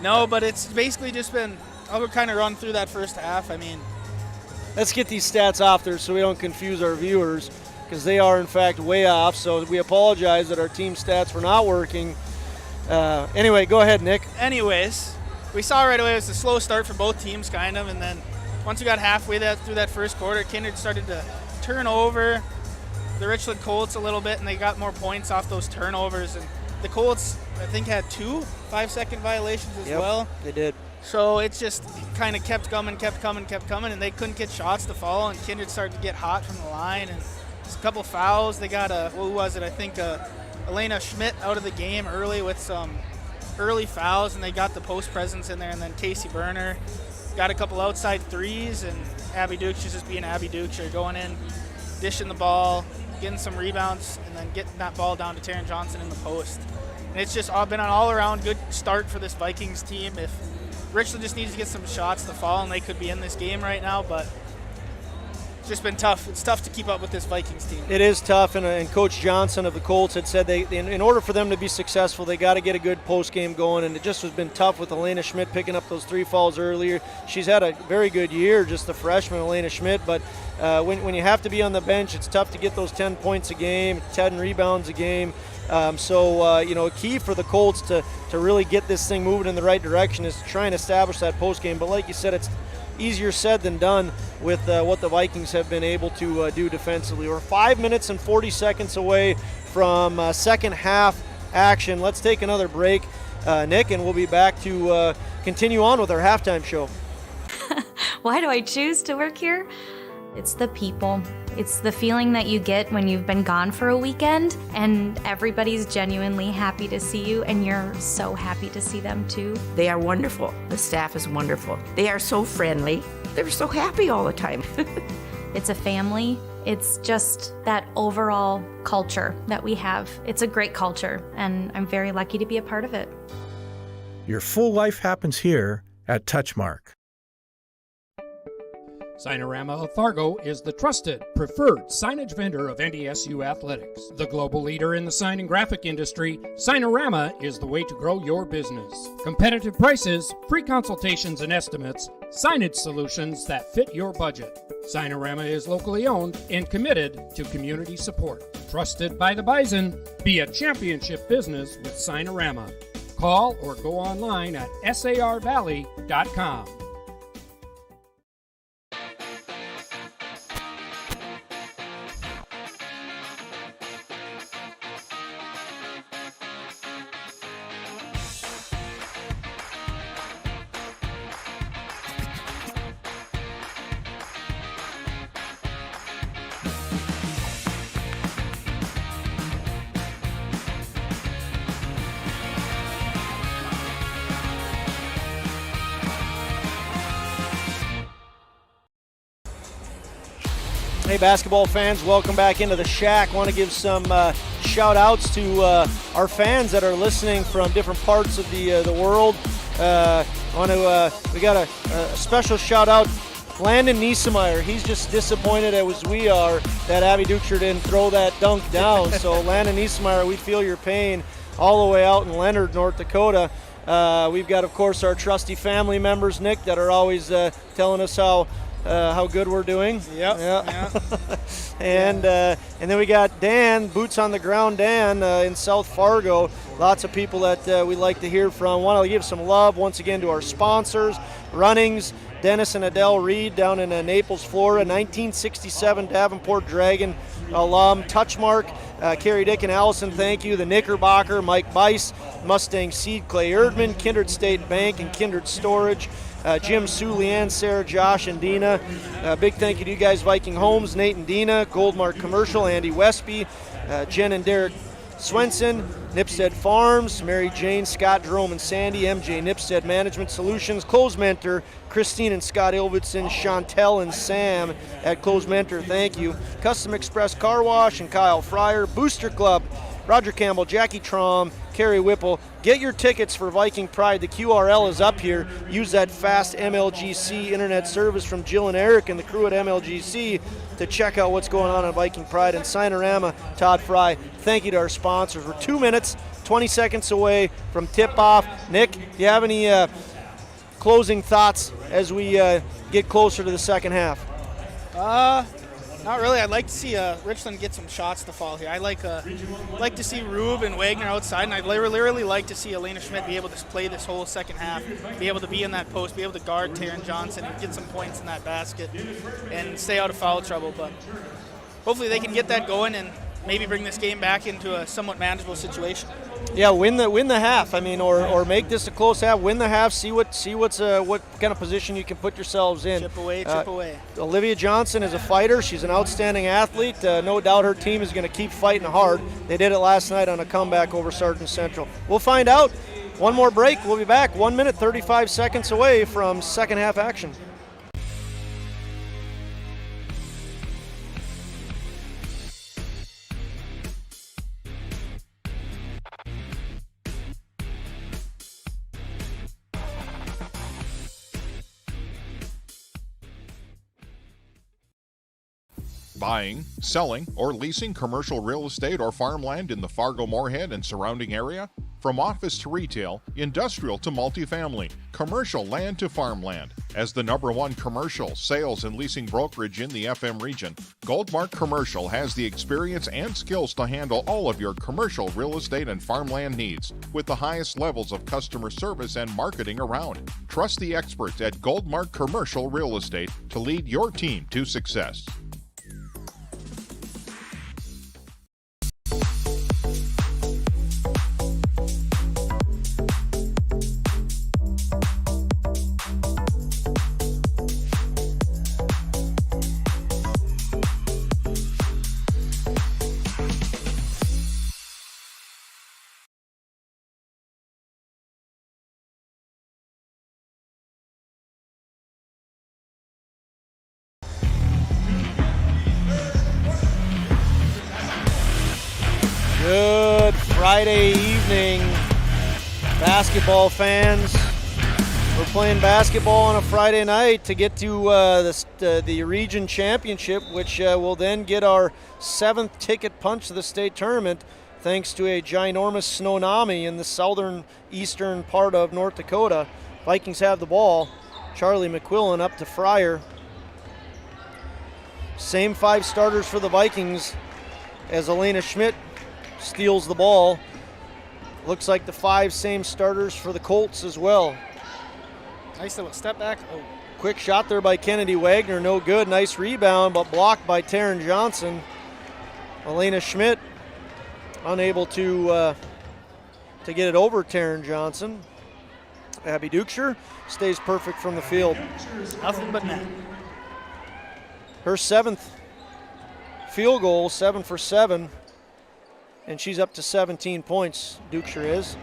[SPEAKER 3] No, but it's basically just been, I'll kind of run through that first half. I mean,
[SPEAKER 2] let's get these stats off there so we don't confuse our viewers, because they are, in fact, way off. So we apologize that our team stats were not working. Anyway, go ahead, Nick.
[SPEAKER 3] Anyways, we saw right away it was a slow start for both teams, kind of. And then once we got halfway through that first quarter, Kindred started to turn over the Richland Colts a little bit, and they got more points off those turnovers. And the Colts, I think, had 2 5-second violations as well.
[SPEAKER 2] They did.
[SPEAKER 3] So it just kind of kept coming, and they couldn't get shots to fall, and Kindred started to get hot from the line, and just a couple fouls. They got who was it? I think Elena Schmidt out of the game early with some early fouls, and they got the post presence in there, and then Casey Berner got a couple outside threes, and Abby Dukes just being Abby Dukes, going in, dishing the ball, getting some rebounds, and then getting that ball down to Taryn Johnson in the post. And it's just been an all-around good start for this Vikings team. If Richland just needs to get some shots to fall, and they could be in this game right now, but it's just been tough. It's tough to keep up with this Vikings team.
[SPEAKER 2] It is tough, and Coach Johnson of the Colts had said in order for them to be successful, they got to get a good post game going, and it just has been tough with Elena Schmidt picking up those 3 fouls earlier. She's had a very good year, just the freshman Elena Schmidt, but when you have to be on the bench, it's tough to get those 10 points a game, 10 rebounds a game. A key for the Colts to really get this thing moving in the right direction is to try and establish that post game. But like you said, it's easier said than done with what the Vikings have been able to do defensively. We're 5 minutes and 40 seconds away from second half action. Let's take another break, Nick, and we'll be back to continue on with our halftime show.
[SPEAKER 10] Why do I choose to work here? It's the people. It's the feeling that you get when you've been gone for a weekend and everybody's genuinely happy to see you, and you're so happy to see them too.
[SPEAKER 11] They are wonderful. The staff is wonderful. They are so friendly. They're so happy all the time.
[SPEAKER 10] It's a family. It's just that overall culture that we have. It's a great culture, and I'm very lucky to be a part of it.
[SPEAKER 12] Your full life happens here at Touchmark.
[SPEAKER 9] Signorama of Fargo is the trusted, preferred signage vendor of NDSU athletics. The global leader in the sign and graphic industry, Signorama is the way to grow your business. Competitive prices, free consultations and estimates, signage solutions that fit your budget. Signorama is locally owned and committed to community support. Trusted by the Bison, be a championship business with Signorama. Call or go online at sarvalley.com.
[SPEAKER 2] Hey, basketball fans, welcome back into the Shack. Want to give some shout outs to our fans that are listening from different parts of the world. We got a special shout out, Landon Niesemeyer. He's just disappointed as we are that Abby Ducher didn't throw that dunk down. So Landon Niesemeyer, we feel your pain all the way out in Leonard, North Dakota. We've got, of course, our trusty family members, Nick, that are always telling us how good we're doing.
[SPEAKER 3] Yeah.
[SPEAKER 2] And then we got Dan, boots on the ground Dan in South Fargo. Lots of people that we like to hear from. Want to give some love once again to our sponsors, Runnings, Dennis and Adele Reed down in Naples, Florida. 1967 Davenport Dragon alum. Touchmark, Carrie Dick and Allison, thank you. The Knickerbocker, Mike Bice, Mustang Seed, Clay Erdman, Kindred State Bank and Kindred Storage. Jim, Sue, Leanne, Sarah, Josh, and Dina. Big thank you to you guys, Viking Homes, Nate and Dina, Goldmark Commercial, Andy Westby, Jen and Derek Swenson, Nipstead Farms, Mary Jane, Scott, Jerome, and Sandy, MJ Nipstead Management Solutions, Close Mentor, Christine and Scott Ilvidson, Chantel and Sam at Close Mentor, thank you. Custom Express Car Wash and Kyle Fryer, Booster Club, Roger Campbell, Jackie Trom, Carrie Whipple. Get your tickets for Viking Pride. The QRL is up here. Use that fast MLGC internet service from Jill and Eric and the crew at MLGC to check out what's going on Viking Pride. And Signorama, Todd Fry, thank you to our sponsors. We're 2 minutes, 20 seconds away from tip-off. Nick, do you have any closing thoughts as we get closer to the second half?
[SPEAKER 3] Not really. I'd like to see Richland get some shots to fall here. I like to see Rube and Wagner outside, and I'd really like to see Elena Schmidt be able to play this whole second half, be able to be in that post, be able to guard Taryn Johnson and get some points in that basket and stay out of foul trouble. But hopefully they can get that going and maybe bring this game back into a somewhat manageable situation.
[SPEAKER 2] Yeah, win the half. I mean, or make this a close half. Win the half. See what kind of position you can put yourselves in.
[SPEAKER 3] Chip away.
[SPEAKER 2] Olivia Johnson is a fighter. She's an outstanding athlete. No doubt her team is going to keep fighting hard. They did it last night on a comeback over Sargent Central. We'll find out. One more break. We'll be back. 1 minute, 35 seconds away from second half action.
[SPEAKER 4] Buying, selling, or leasing commercial real estate or farmland in the Fargo-Moorhead and surrounding area? From office to retail, industrial to multifamily, commercial land to farmland. As the #1 commercial, sales, and leasing brokerage in the FM region, Goldmark Commercial has the experience and skills to handle all of your commercial real estate and farmland needs with the highest levels of customer service and marketing around. Trust the experts at Goldmark Commercial Real Estate to lead your team to success.
[SPEAKER 2] Good Friday evening, basketball fans. We're playing basketball on a Friday night to get to the region championship, which will then get our 7th ticket punch to the state tournament, thanks to a ginormous snownomi in the southern eastern part of North Dakota. Vikings have the ball. Charlie McQuillan up to Fryer. Same 5 starters for the Vikings as Elena Schmidt steals the ball. Looks like the 5 same starters for the Colts as well.
[SPEAKER 3] Nice little step back. Oh.
[SPEAKER 2] Quick shot there by Kennedy Wagner, no good. Nice rebound, but blocked by Taryn Johnson. Elena Schmidt unable to get it over Taryn Johnson. Abby Dukeshire stays perfect from the field.
[SPEAKER 3] Nothing but net.
[SPEAKER 2] Her 7th field goal, 7 for 7. And she's up to 17 points, Dukeshire is.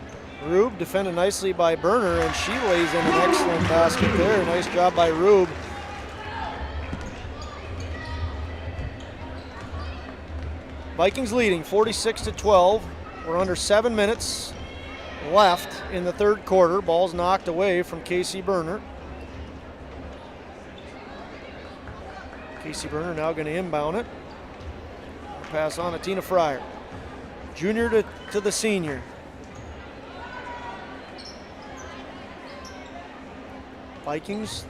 [SPEAKER 2] Rube defended nicely by Berner, and she lays in an excellent basket there. Nice job by Rube. Vikings leading 46-12. We're under 7 minutes left in the third quarter. Ball's knocked away from Casey Berner. Casey Berner now going to inbound it. Pass on to Tina Fryer. Junior to the senior. Vikings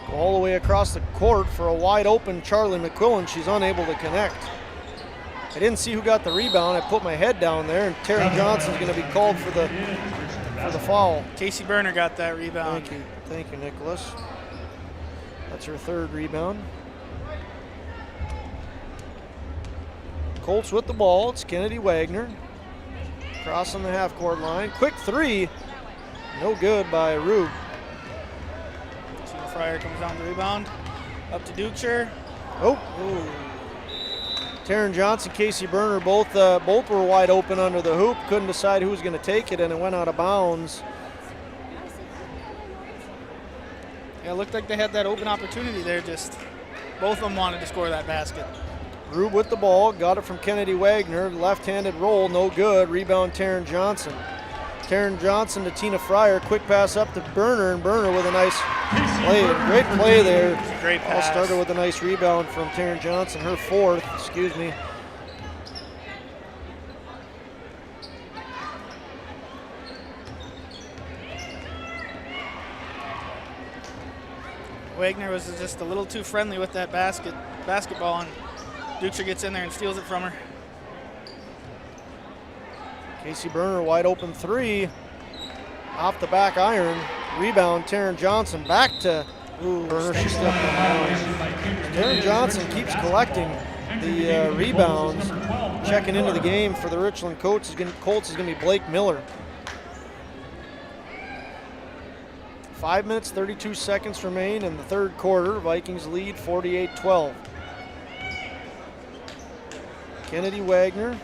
[SPEAKER 2] go all the way across the court for a wide open Charlie McQuillan. She's unable to connect. I didn't see who got the rebound. I put my head down there, and Terry Johnson's going to be called for the foul.
[SPEAKER 3] Casey Berner got that rebound.
[SPEAKER 2] Thank you, Nicholas. That's her third rebound. Colts with the ball. It's Kennedy Wagner. Crossing the half-court line. Quick three. No good by Rube.
[SPEAKER 3] Tina Fryer comes down the rebound. Up to Dukeshire.
[SPEAKER 2] Oh. Ooh. Taryn Johnson, Casey Berner, both were wide open under the hoop. Couldn't decide who was going to take it, and it went out of bounds.
[SPEAKER 3] Yeah, it looked like they had that open opportunity there. Just both of them wanted to score that basket.
[SPEAKER 2] Rube with the ball, got it from Kennedy Wagner. Left-handed roll, no good. Rebound, Taryn Johnson. Taryn Johnson to Tina Fryer. Quick pass up to Berner, and Berner with a nice play. Great play there.
[SPEAKER 3] Great pass.
[SPEAKER 2] All started with a nice rebound from Taryn Johnson, her fourth, excuse me.
[SPEAKER 3] Wagner was just a little too friendly with that basketball, and Dukeshire gets in there and steals it from her.
[SPEAKER 2] Casey Berner, wide open three. Off the back iron. Rebound, Taryn Johnson. Back to Berner. She stepped in bounds. Taryn Johnson keeps collecting the rebounds. Checking into the game for the Richland Colts is going to be Blake Miller. 5 minutes, 32 seconds remain in the third quarter. Vikings lead 48-12. Kennedy Wagner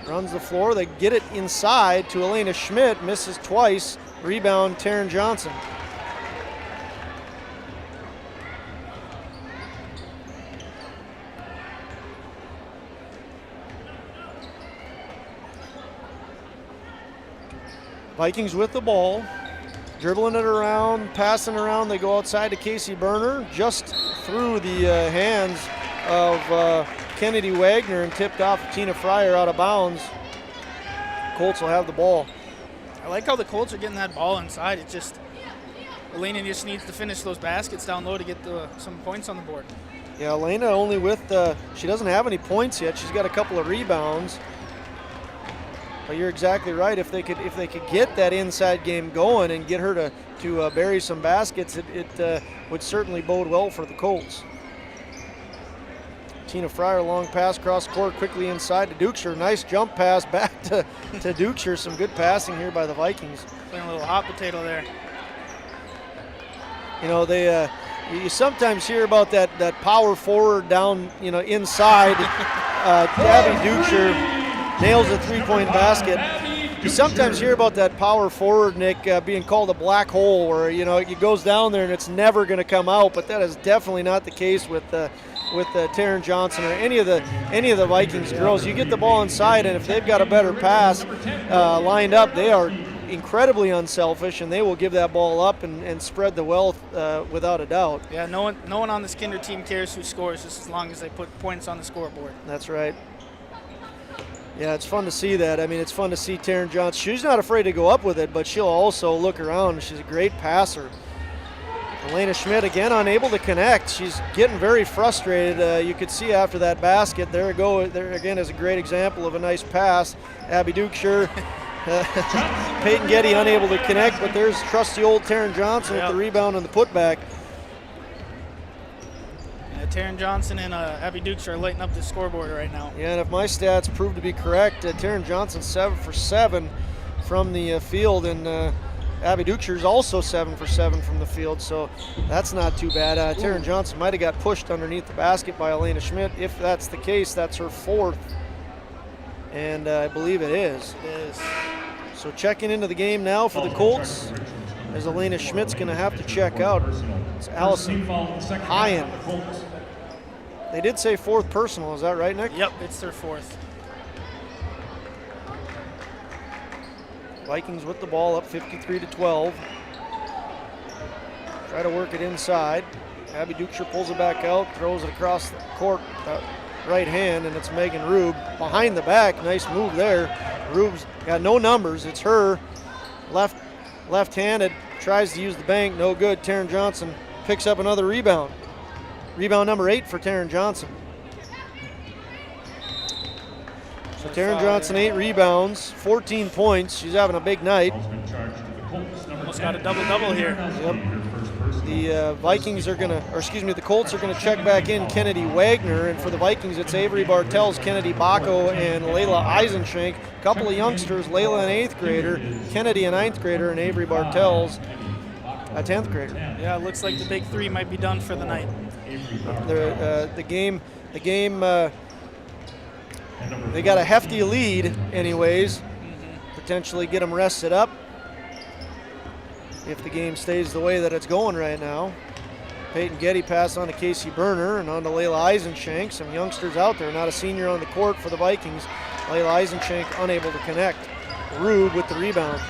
[SPEAKER 2] runs the floor. They get it inside to Elena Schmidt. Misses twice. Rebound, Taryn Johnson. Vikings with the ball. Dribbling it around, passing around. They go outside to Casey Berner, just through the hands of Kennedy Wagner and tipped off Tina Fryer out of bounds. Colts will have the ball.
[SPEAKER 3] I like how the Colts are getting that ball inside. It's just, Elena just needs to finish those baskets down low to get some points on the board.
[SPEAKER 2] Yeah, Elena only with, she doesn't have any points yet. She's got a couple of rebounds. But you're exactly right. If they could get that inside game going and get her to bury some baskets, it would certainly bode well for the Colts. Tina Fryer, long pass cross court, quickly inside to Dukeshire. Nice jump pass back to Dukeshire. Some good passing here by the Vikings.
[SPEAKER 3] Playing a little hot potato there.
[SPEAKER 2] You know, they you sometimes hear about that power forward down, inside. Abby Dukeshire nails a three-point basket. You sometimes hear about that power forward, Nick, being called a black hole, where it goes down there and it's never going to come out. But that is definitely not the case with Taryn Johnson or any of the Vikings girls. You get the ball inside, and if they've got a better pass lined up, they are incredibly unselfish, and they will give that ball up and spread the wealth without a doubt.
[SPEAKER 3] Yeah, no one on this Kindred team cares who scores, just as long as they put points on the scoreboard.
[SPEAKER 2] That's right. Yeah, it's fun to see that. I mean, it's fun to see Taryn Johnson. She's not afraid to go up with it, but she'll also look around. She's a great passer. Elena Schmidt, again, unable to connect. She's getting very frustrated. You could see after that basket. There again is a great example of a nice pass. Abby Dukeshire, Peyton Getty unable to connect, but there's trusty old Taryn Johnson with the rebound and the putback.
[SPEAKER 3] Taryn Johnson and Abby Dukeshire are lighting up the scoreboard right now.
[SPEAKER 2] Yeah, and if my stats prove to be correct, Taryn Johnson's 7 for 7 from the field, and Abby Dukeshire's also 7 for 7 from the field, so that's not too bad. Taryn Johnson might have got pushed underneath the basket by Elena Schmidt. If that's the case, that's her fourth, and I believe it is.
[SPEAKER 3] It is.
[SPEAKER 2] So checking into the game now for the Colts, as Elena Schmidt's going to have to check out. It's Allison Hyen. They did say fourth personal, is that right, Nick?
[SPEAKER 3] Yep, it's their fourth.
[SPEAKER 2] Vikings with the ball up 53-12. Try to work it inside. Abby Dukeshire pulls it back out, throws it across the court, right hand, and it's Megan Rube. Behind the back, nice move there. Rube's got no numbers, it's her. Left-handed, tries to use the bank, no good. Taryn Johnson picks up another rebound. Rebound number 8 for Taryn Johnson. So Taryn Johnson, 8 rebounds, 14 points. She's having a big night.
[SPEAKER 3] Almost got a double-double here.
[SPEAKER 2] Yep. The Vikings are the Colts are gonna check back in Kennedy Wagner, and for the Vikings it's Avery Bartels, Kennedy Bacco, and Layla Eisenschenk. A couple of youngsters, Layla an 8th grader, Kennedy a 9th grader, and Avery Bartels a 10th grader.
[SPEAKER 3] Yeah, it looks like the big three might be done for the night.
[SPEAKER 2] The game, they got a hefty lead anyways. Potentially get them rested up if the game stays the way that it's going right now. Peyton Getty pass on to Casey Berner and on to Layla Eisenschenk. Some youngsters out there, not a senior on the court for the Vikings. Layla Eisenschenk unable to connect. Rube with the rebound.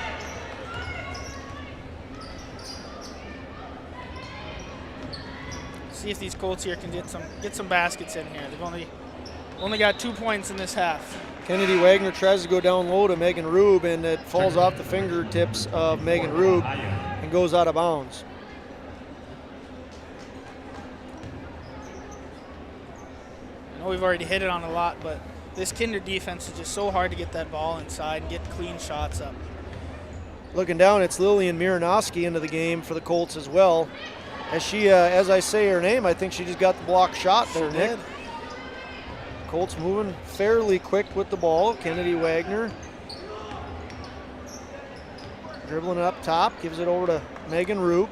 [SPEAKER 3] See if these Colts here can get some baskets in here. They've only got 2 points in this half.
[SPEAKER 2] Kennedy Wagner tries to go down low to Megan Rube, and it falls off the fingertips of Megan Rube and goes out of bounds.
[SPEAKER 3] I know we've already hit it on a lot, but this Kindred defense is just so hard to get that ball inside and get clean shots up.
[SPEAKER 2] Looking down, it's Lillian Miranowski into the game for the Colts as well. As I say her name, I think she just got the block shot there, Nick. Colts moving fairly quick with the ball. Kennedy Wagner dribbling it up top, gives it over to Megan Rube.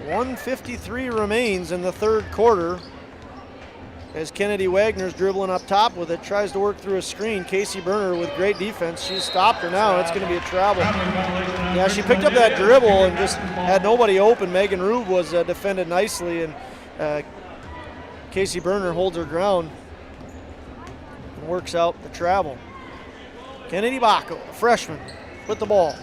[SPEAKER 2] 1:53 remains in the third quarter as Kennedy Wagner's dribbling up top with it, tries to work through a screen. Casey Berner with great defense. She's stopped her now. It's going to be a travel. Yeah, she picked up that dribble and just had nobody open. Megan Rube was defended nicely, and Casey Berner holds her ground and works out the travel. Kennedy Bacco, a freshman, with the ball.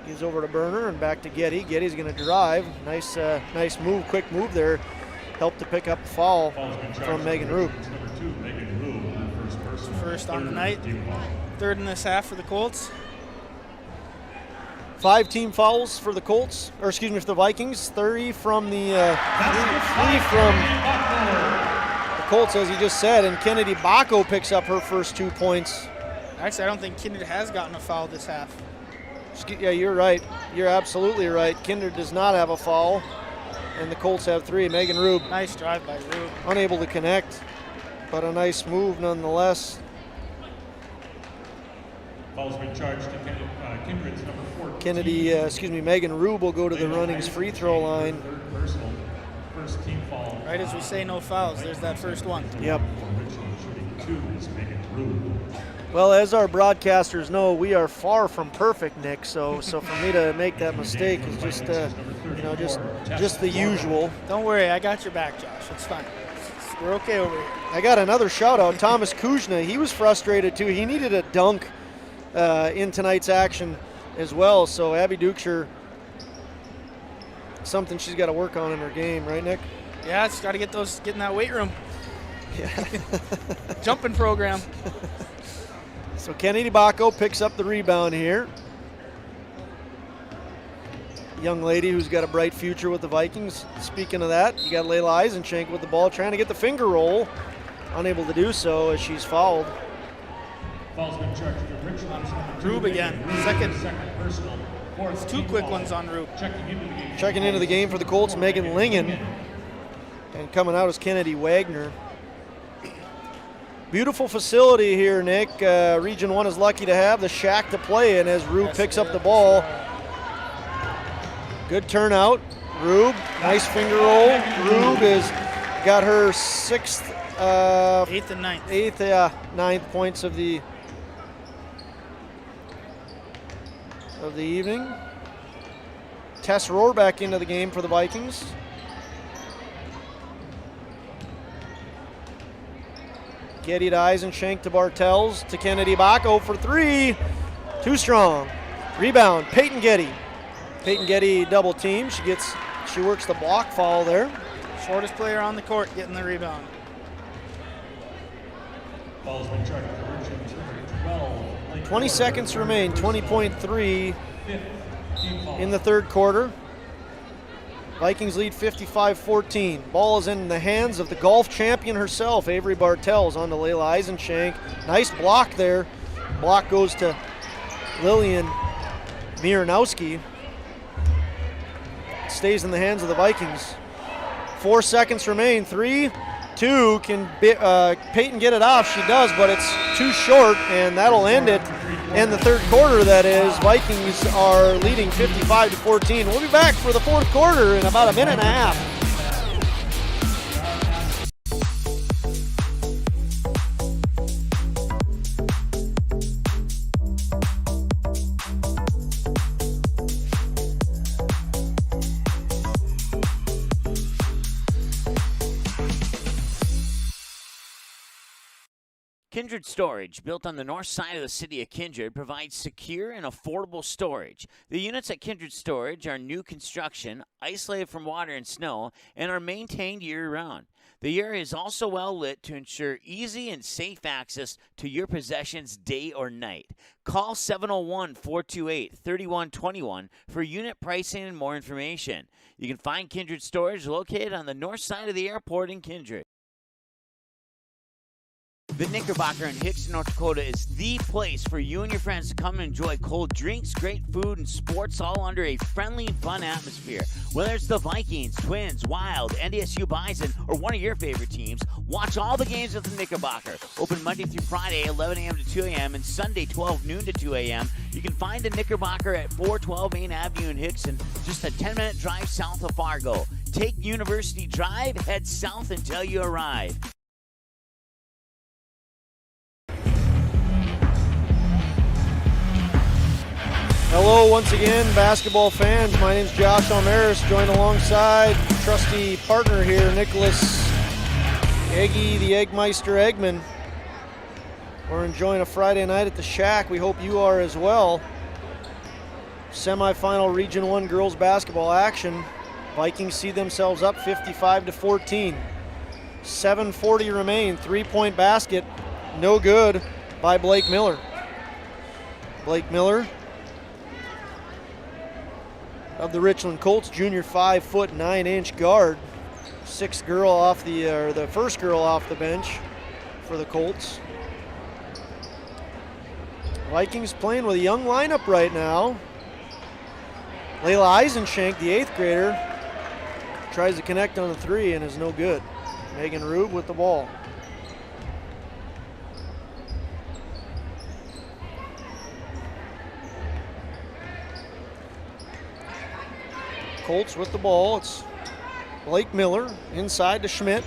[SPEAKER 2] Gives over to Berner and back to Getty. Getty's going to drive. Nice move, quick move there. Helped to pick up a foul from Megan Rube.
[SPEAKER 3] First on the night, third in this half for the Colts.
[SPEAKER 2] 5 team fouls for the Colts, or excuse me, for the Vikings. 3 from the Colts, as he just said, and Kennedy Bacco picks up her first 2 points.
[SPEAKER 3] Actually, I don't think Kindred has gotten a foul this half.
[SPEAKER 2] Yeah, you're right. You're absolutely right. Kindred does not have a foul, and the Colts have 3. Megan Rube.
[SPEAKER 3] Nice drive by Rube.
[SPEAKER 2] Unable to connect, but a nice move nonetheless.
[SPEAKER 13] Fouls been charged to Kindred's number 14.
[SPEAKER 2] Megan Rube will go to the Runnings free throw line.
[SPEAKER 13] First team foul.
[SPEAKER 3] Right as we say no fouls, there's that first one.
[SPEAKER 2] Yep.
[SPEAKER 13] Shooting 2 is Megan Rube.
[SPEAKER 2] Well, as our broadcasters know, we are far from perfect, Nick. So for me to make that mistake is just the usual.
[SPEAKER 3] Don't worry, I got your back, Josh. It's fine. We're okay over here.
[SPEAKER 2] I got another shout out, Thomas Kuzna. He was frustrated too. He needed a dunk in tonight's action as well. So Abby Dukeshire, something she's got to work on in her game, right, Nick?
[SPEAKER 3] Yeah, it's got to get in that weight room. Yeah. Jumping program.
[SPEAKER 2] So Kennedy Bacco picks up the rebound here. Young lady who's got a bright future with the Vikings. Speaking of that, you got Layla Eisenschenk with the ball, trying to get the finger roll. Unable to do so as she's fouled.
[SPEAKER 13] Foul's been charged to Richland.
[SPEAKER 3] Rube again. Second personal. It's 2 quick ones on Rube.
[SPEAKER 2] Checking into the game for the Colts, Megan Lingen. And coming out is Kennedy Wagner. Beautiful facility here, Nick. Region 1 is lucky to have the shack to play in as Rube picks up the ball. Good turnout. Rube, nice finger roll. Rube has got her 6th,
[SPEAKER 3] 8th and 9th.
[SPEAKER 2] 8th, 9th points of the evening. Tess Rohr back into the game for the Vikings. Getty to Eisenschenk to Bartels to Kennedy Bacco for 3. Too strong. Rebound, Peyton Getty. Peyton Getty double team. She works the block foul there.
[SPEAKER 3] Shortest player on the court getting the rebound.
[SPEAKER 13] Ball's been charged to Richland, 12.
[SPEAKER 2] 20 seconds remain, 20.3 in the third quarter. Vikings lead 55-14. Ball is in the hands of the golf champion herself, Avery Bartels, on to Layla Eisenschenk. Nice block there. Block goes to Lillian Miranowski. stays in the hands of the Vikings. 4 seconds remain. 3, 2. Can Peyton get it off? She does, but it's too short, and that'll end it. In the third quarter, that is. Vikings are leading 55-14. We'll be back for the fourth quarter in about a minute and a half.
[SPEAKER 5] Kindred Storage, built on the north side of the city of Kindred, provides secure and affordable storage. The units at Kindred Storage are new construction, isolated from water and snow, and are maintained year-round. The area is also well lit to ensure easy and safe access to your possessions day or night. Call 701-428-3121 for unit pricing and more information. You can find Kindred Storage located on the north side of the airport in Kindred. The Knickerbocker in Hickson, North Dakota is the place for you and your friends to come and enjoy cold drinks, great food, and sports all under a friendly and fun atmosphere. Whether it's the Vikings, Twins, Wild, NDSU Bison, or one of your favorite teams, watch all the games at the Knickerbocker. Open Monday through Friday, 11 a.m. to 2 a.m., and Sunday, 12 noon to 2 a.m. You can find the Knickerbocker at 412 Main Avenue in Hickson, just a 10-minute drive south of Fargo. Take University Drive, head south until you arrive.
[SPEAKER 2] Hello once again, basketball fans. My name's Josh Almaris, joined alongside trusty partner here, Nicholas Eggy, the Eggmeister Eggman. We're enjoying a Friday night at the Shack. We hope you are as well. Semifinal Region 1 girls basketball action. Vikings see themselves up 55-14. 7:40 remain. 3-point basket, no good by Blake Miller. Blake Miller of the Richland Colts, junior 5'9" guard. The first girl off the bench for the Colts. Vikings playing with a young lineup right now. Layla Eisenshank, the 8th grader, tries to connect on the 3 and is no good. Megan Rube with the ball. Colts with the ball. It's Blake Miller inside to Schmidt.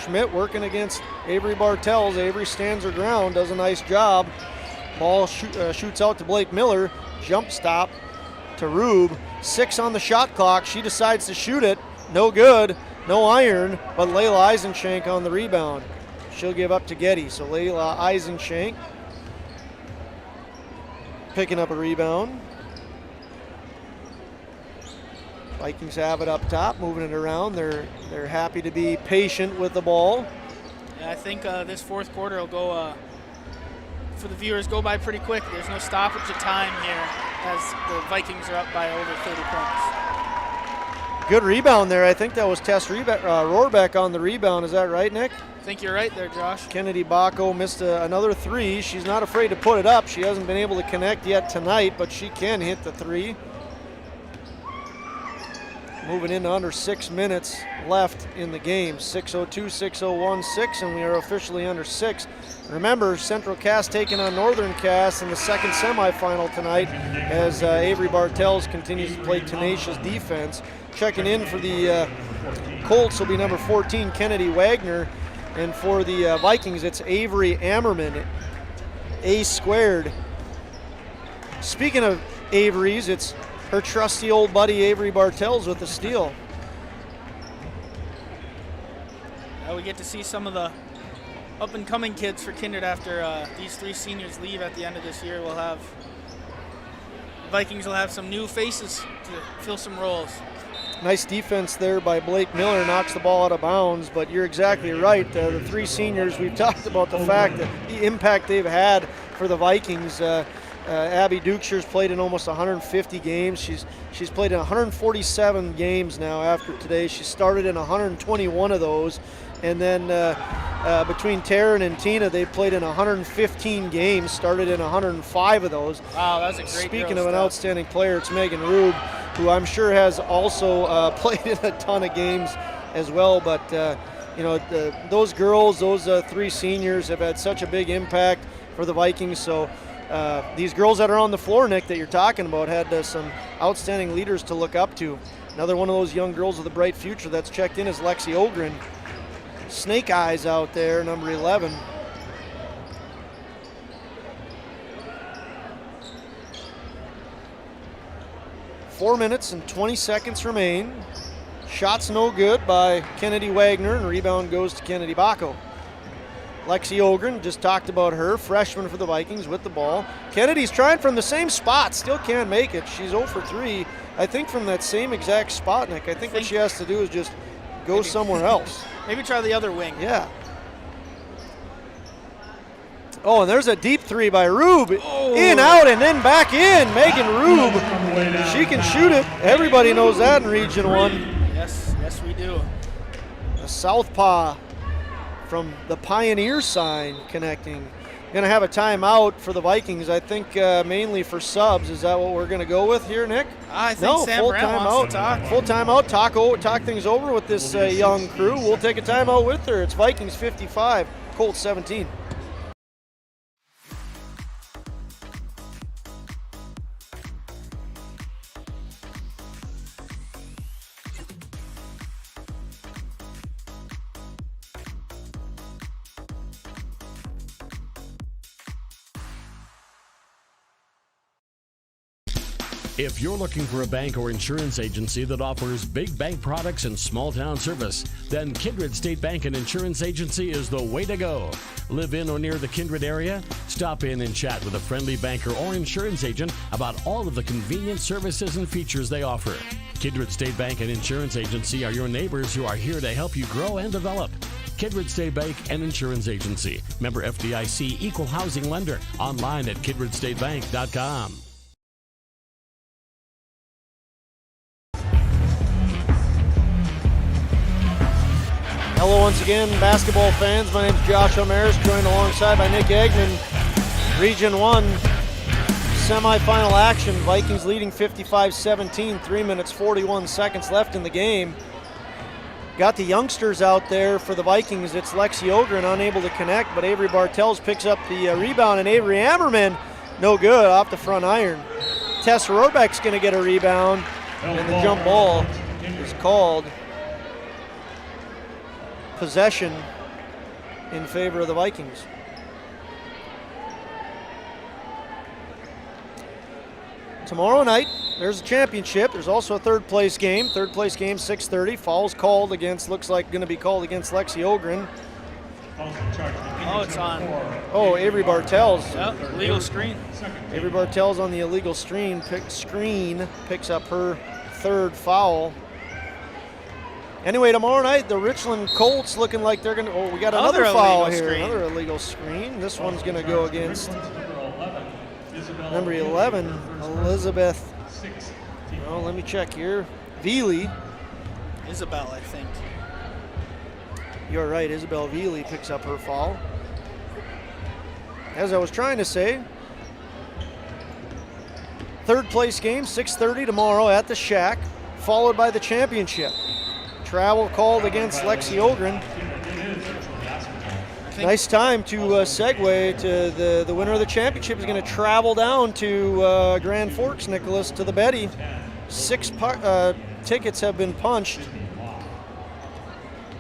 [SPEAKER 2] Schmidt working against Avery Bartels. Avery stands her ground, does a nice job. Ball shoots out to Blake Miller. Jump stop to Rube. 6 on the shot clock. She decides to shoot it. No good. No iron. But Layla Eisenshank on the rebound. She'll give up to Getty. So Layla Eisenshank picking up a rebound. Vikings have it up top, moving it around. They're happy to be patient with the ball.
[SPEAKER 3] Yeah, I think this fourth quarter will go, for the viewers, go by pretty quick. There's no stoppage of time here as the Vikings are up by over 30 points.
[SPEAKER 2] Good rebound there. I think that was Tess Rohrbeck on the rebound. Is that right, Nick?
[SPEAKER 3] I think you're right there, Josh.
[SPEAKER 2] Kennedy Bacco missed another 3. She's not afraid to put it up. She hasn't been able to connect yet tonight, but she can hit the 3. Moving into under 6 minutes left in the game. 6:02, 6:01, and we are officially under 6. Remember, Central Cass taking on Northern Cass in the second semifinal tonight as Avery Bartels continues to play tenacious defense. Checking in for the Colts will be number 14, Kennedy Wagner. And for the Vikings, it's Avery Ammerman, A². Speaking of Avery's, it's her trusty old buddy Avery Bartels with the steal.
[SPEAKER 3] We get to see some of the up-and-coming kids for Kindred after these 3 seniors leave at the end of this year. Vikings will have some new faces to fill some roles.
[SPEAKER 2] Nice defense there by Blake Miller, knocks the ball out of bounds, but you're exactly right. The 3 seniors, we've talked about the fact that the impact they've had for the Vikings. Abby Dukeshire's played in almost 150 games. She's played in 147 games now after today. She started in 121 of those. And then between Taryn and Tina, they played in 115 games, started in 105 of those.
[SPEAKER 3] Wow, that's a great
[SPEAKER 2] Speaking of an outstanding player, it's Megan Rube, who I'm sure has also played in a ton of games as well. But, those girls, those 3 seniors have had such a big impact for the Vikings. So these girls that are on the floor, Nick, that you're talking about, had some outstanding leaders to look up to. Another one of those young girls with a bright future that's checked in is Lexi Ogren. Snake Eyes out there, number 11. Four minutes and 20 seconds remain. Shots no good by Kennedy Wagner, and rebound goes to Kennedy Bacco. Lexi Ogren, just talked about her, freshman for the Vikings with the ball. Kennedy's trying from the same spot, still can't make it. She's 0 for 3, I think, from that same exact spot, Nick. I think what she has to do is just go somewhere else.
[SPEAKER 3] Maybe try the other wing.
[SPEAKER 2] Yeah. Oh, and there's a deep 3 by Rube. In, out, and then back in. Megan Rube. She can shoot it. Everybody knows that in Region 1.
[SPEAKER 3] Yes, we do.
[SPEAKER 2] A southpaw from the Pioneer sign connecting. Going to have a timeout for the Vikings, I think mainly for subs. Is that what we're going to go with here, Nick?
[SPEAKER 3] I think Sam Brown wants to talk.
[SPEAKER 2] Full timeout, talk things over with this young crew. We'll take a timeout with her. It's Vikings 55, Colts 17.
[SPEAKER 6] If you're looking for a bank or insurance agency that offers big bank products and small town service, then Kindred State Bank and Insurance Agency is the way to go. Live in or near the Kindred area? Stop in and chat with a friendly banker or insurance agent about all of the convenient services and features they offer. Kindred State Bank and Insurance Agency are your neighbors who are here to help you grow and develop. Kindred State Bank and Insurance Agency. Member FDIC, equal housing lender. Online at kindredstatebank.com.
[SPEAKER 2] Hello once again, basketball fans. My name is Josh Omeris, joined alongside by Nick Eggman. Region 1 semifinal action. Vikings leading 55-17, 3 minutes 41 seconds left in the game. Got the youngsters out there for the Vikings. It's Lexi Ogren unable to connect, but Avery Bartels picks up the rebound, and Avery Ammerman, no good, off the front iron. Tess Rohrbeck's going to get a rebound, and the jump ball is called. Possession in favor of the Vikings. Tomorrow night, there's a championship. There's also a third place game. Third place game, 6:30. Fouls called against, looks like going to be called against Lexi Ogren.
[SPEAKER 3] Oh, it's on.
[SPEAKER 2] Oh, Avery Bartels.
[SPEAKER 3] Yep, illegal screen.
[SPEAKER 2] Avery Bartels on the illegal screen picks up her third foul. Anyway, tomorrow night, the Richland Colts looking like they're going to, we got another foul here. Another illegal screen. This one's going to go against number 11, Elizabeth. Oh, let me check here. Veely.
[SPEAKER 3] Isabel, I think.
[SPEAKER 2] You're right, Isabel Veely picks up her foul. As I was trying to say, third place game, 6:30 tomorrow at the Shack, followed by the championship. Travel called against Lexi Ogren. Nice time to segue to the winner of the championship is going to travel down to Grand Forks, Nicholas, to the Betty. 6 tickets have been punched.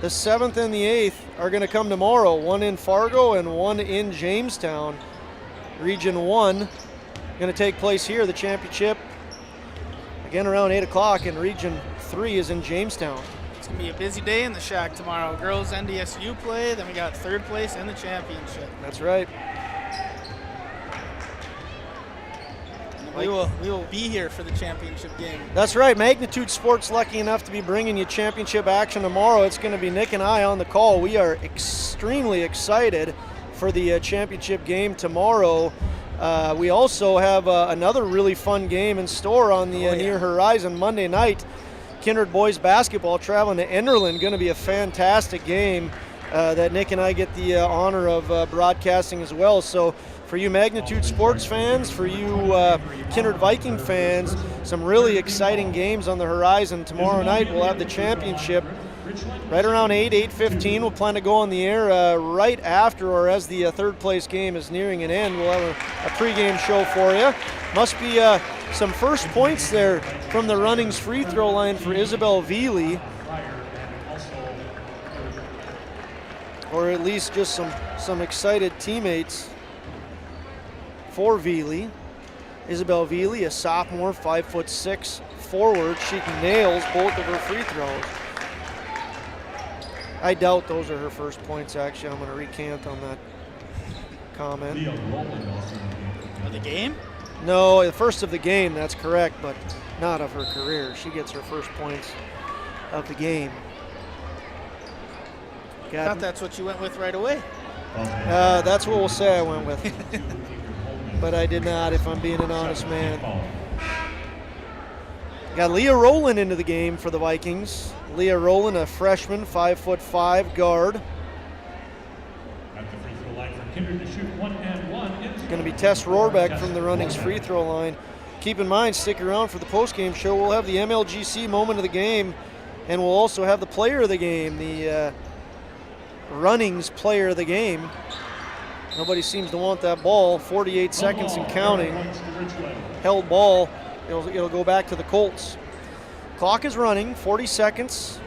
[SPEAKER 2] The 7th and the 8th are going to come tomorrow, one in Fargo and one in Jamestown. Region 1 going to take place here, the championship, again around 8 o'clock, and Region 3 is in Jamestown.
[SPEAKER 3] It's going to be a busy day in the Shack tomorrow. Girls NDSU play, then we got third place and the championship.
[SPEAKER 2] That's right.
[SPEAKER 3] We will be here for the championship game.
[SPEAKER 2] That's right. Magnitude Sports lucky enough to be bringing you championship action tomorrow. It's going to be Nick and I on the call. We are extremely excited for the championship game tomorrow. We also have another really fun game in store on the near horizon Monday night. Kindred boys basketball traveling to Enderlin, going to be a fantastic game. that Nick and I get the honor of broadcasting as well. So for you Magnitude sports fans, for you Kindred Viking fans, some really exciting games on the horizon. Tomorrow night we'll have the championship right around 8:15. We'll plan to go on the air right after or as the third place game is nearing an end. We'll have a pregame show for you. Must be some first points there from the Runnings free throw line for Isabel Veely. Or at least just some excited teammates for Veely. Isabel Veely, a sophomore, 5'6" forward. She nails both of her free throws. I doubt those are her first points, actually. I'm going to recant on that comment.
[SPEAKER 3] Of the game?
[SPEAKER 2] No, the first of the game, that's correct, but not of her career. She gets her first points of the game.
[SPEAKER 3] I thought that's what you went with right away.
[SPEAKER 2] That's what we'll say I went with. But I did not, if I'm being an honest man. Got Leah Rowland into the game for the Vikings. Leah Rowland, a freshman, 5'5" guard. Going to be Tess Rohrbeck from the Runnings free throw line. Keep in mind, stick around for the postgame show. We'll have the MLGC moment of the game, and we'll also have the player of the game, the Runnings player of the game. Nobody seems to want that ball. 48 seconds and counting. Held ball. It'll go back to the Colts. Clock is running, 40 seconds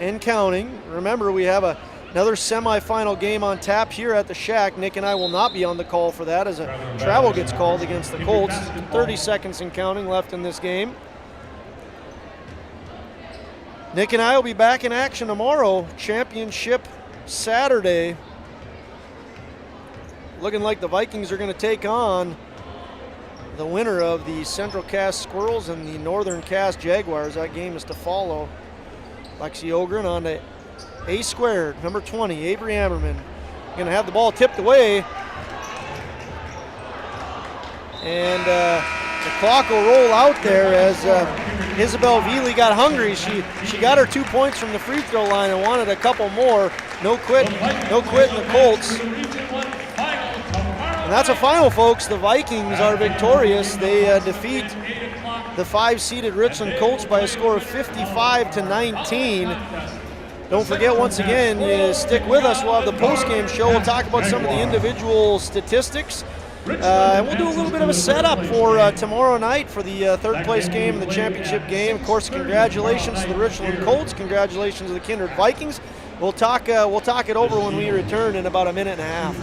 [SPEAKER 2] and counting. Remember, we have another semifinal game on tap here at the Shack. Nick and I will not be on the call for that as a travel gets called against the Colts. 30 seconds and counting left in this game. Nick and I will be back in action tomorrow. Championship Saturday. Looking like the Vikings are going to take on the winner of the Central Cass Squirrels and the Northern Cass Jaguars. That game is to follow. Lexi Ogren on to A squared, number 20, Avery Ammerman. Going to have the ball tipped away. And the clock will roll out there as Isabel Veely got hungry. She got her 2 points from the free throw line and wanted a couple more. No quit in the Colts. And that's a final, folks. The Vikings are victorious. They defeat the 5-seeded Richland Colts by a score of 55-19. Don't forget, once again, you stick with us. We'll have the post-game show. We'll talk about some of the individual statistics. And we'll do a little bit of a setup for tomorrow night for the third-place game and the championship game. Of course, congratulations to the Richland Colts. Congratulations to the Kindred Vikings. We'll talk it over when we return in about a minute and a half.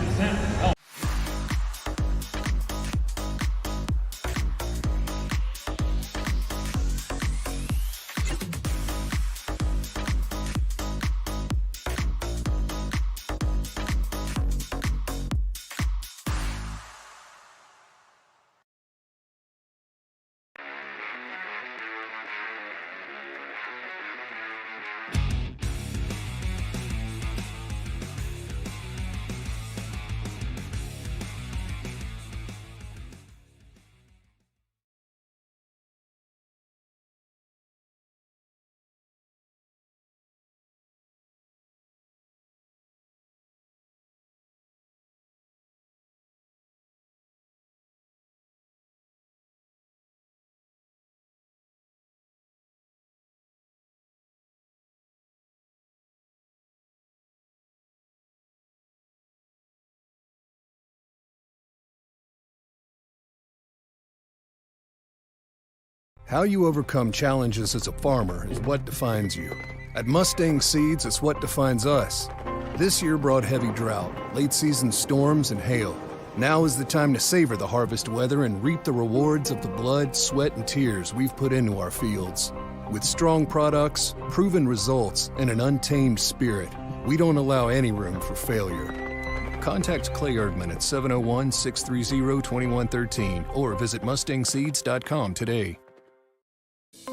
[SPEAKER 7] How you overcome challenges as a farmer is what defines you. At Mustang Seeds, it's what defines us. This year brought heavy drought, late-season storms, and hail. Now is the time to savor the harvest weather and reap the rewards of the blood, sweat, and tears we've put into our fields. With strong products, proven results, and an untamed spirit, we don't allow any room for failure. Contact Clay Erdman at 701-630-2113 or visit mustangseeds.com today.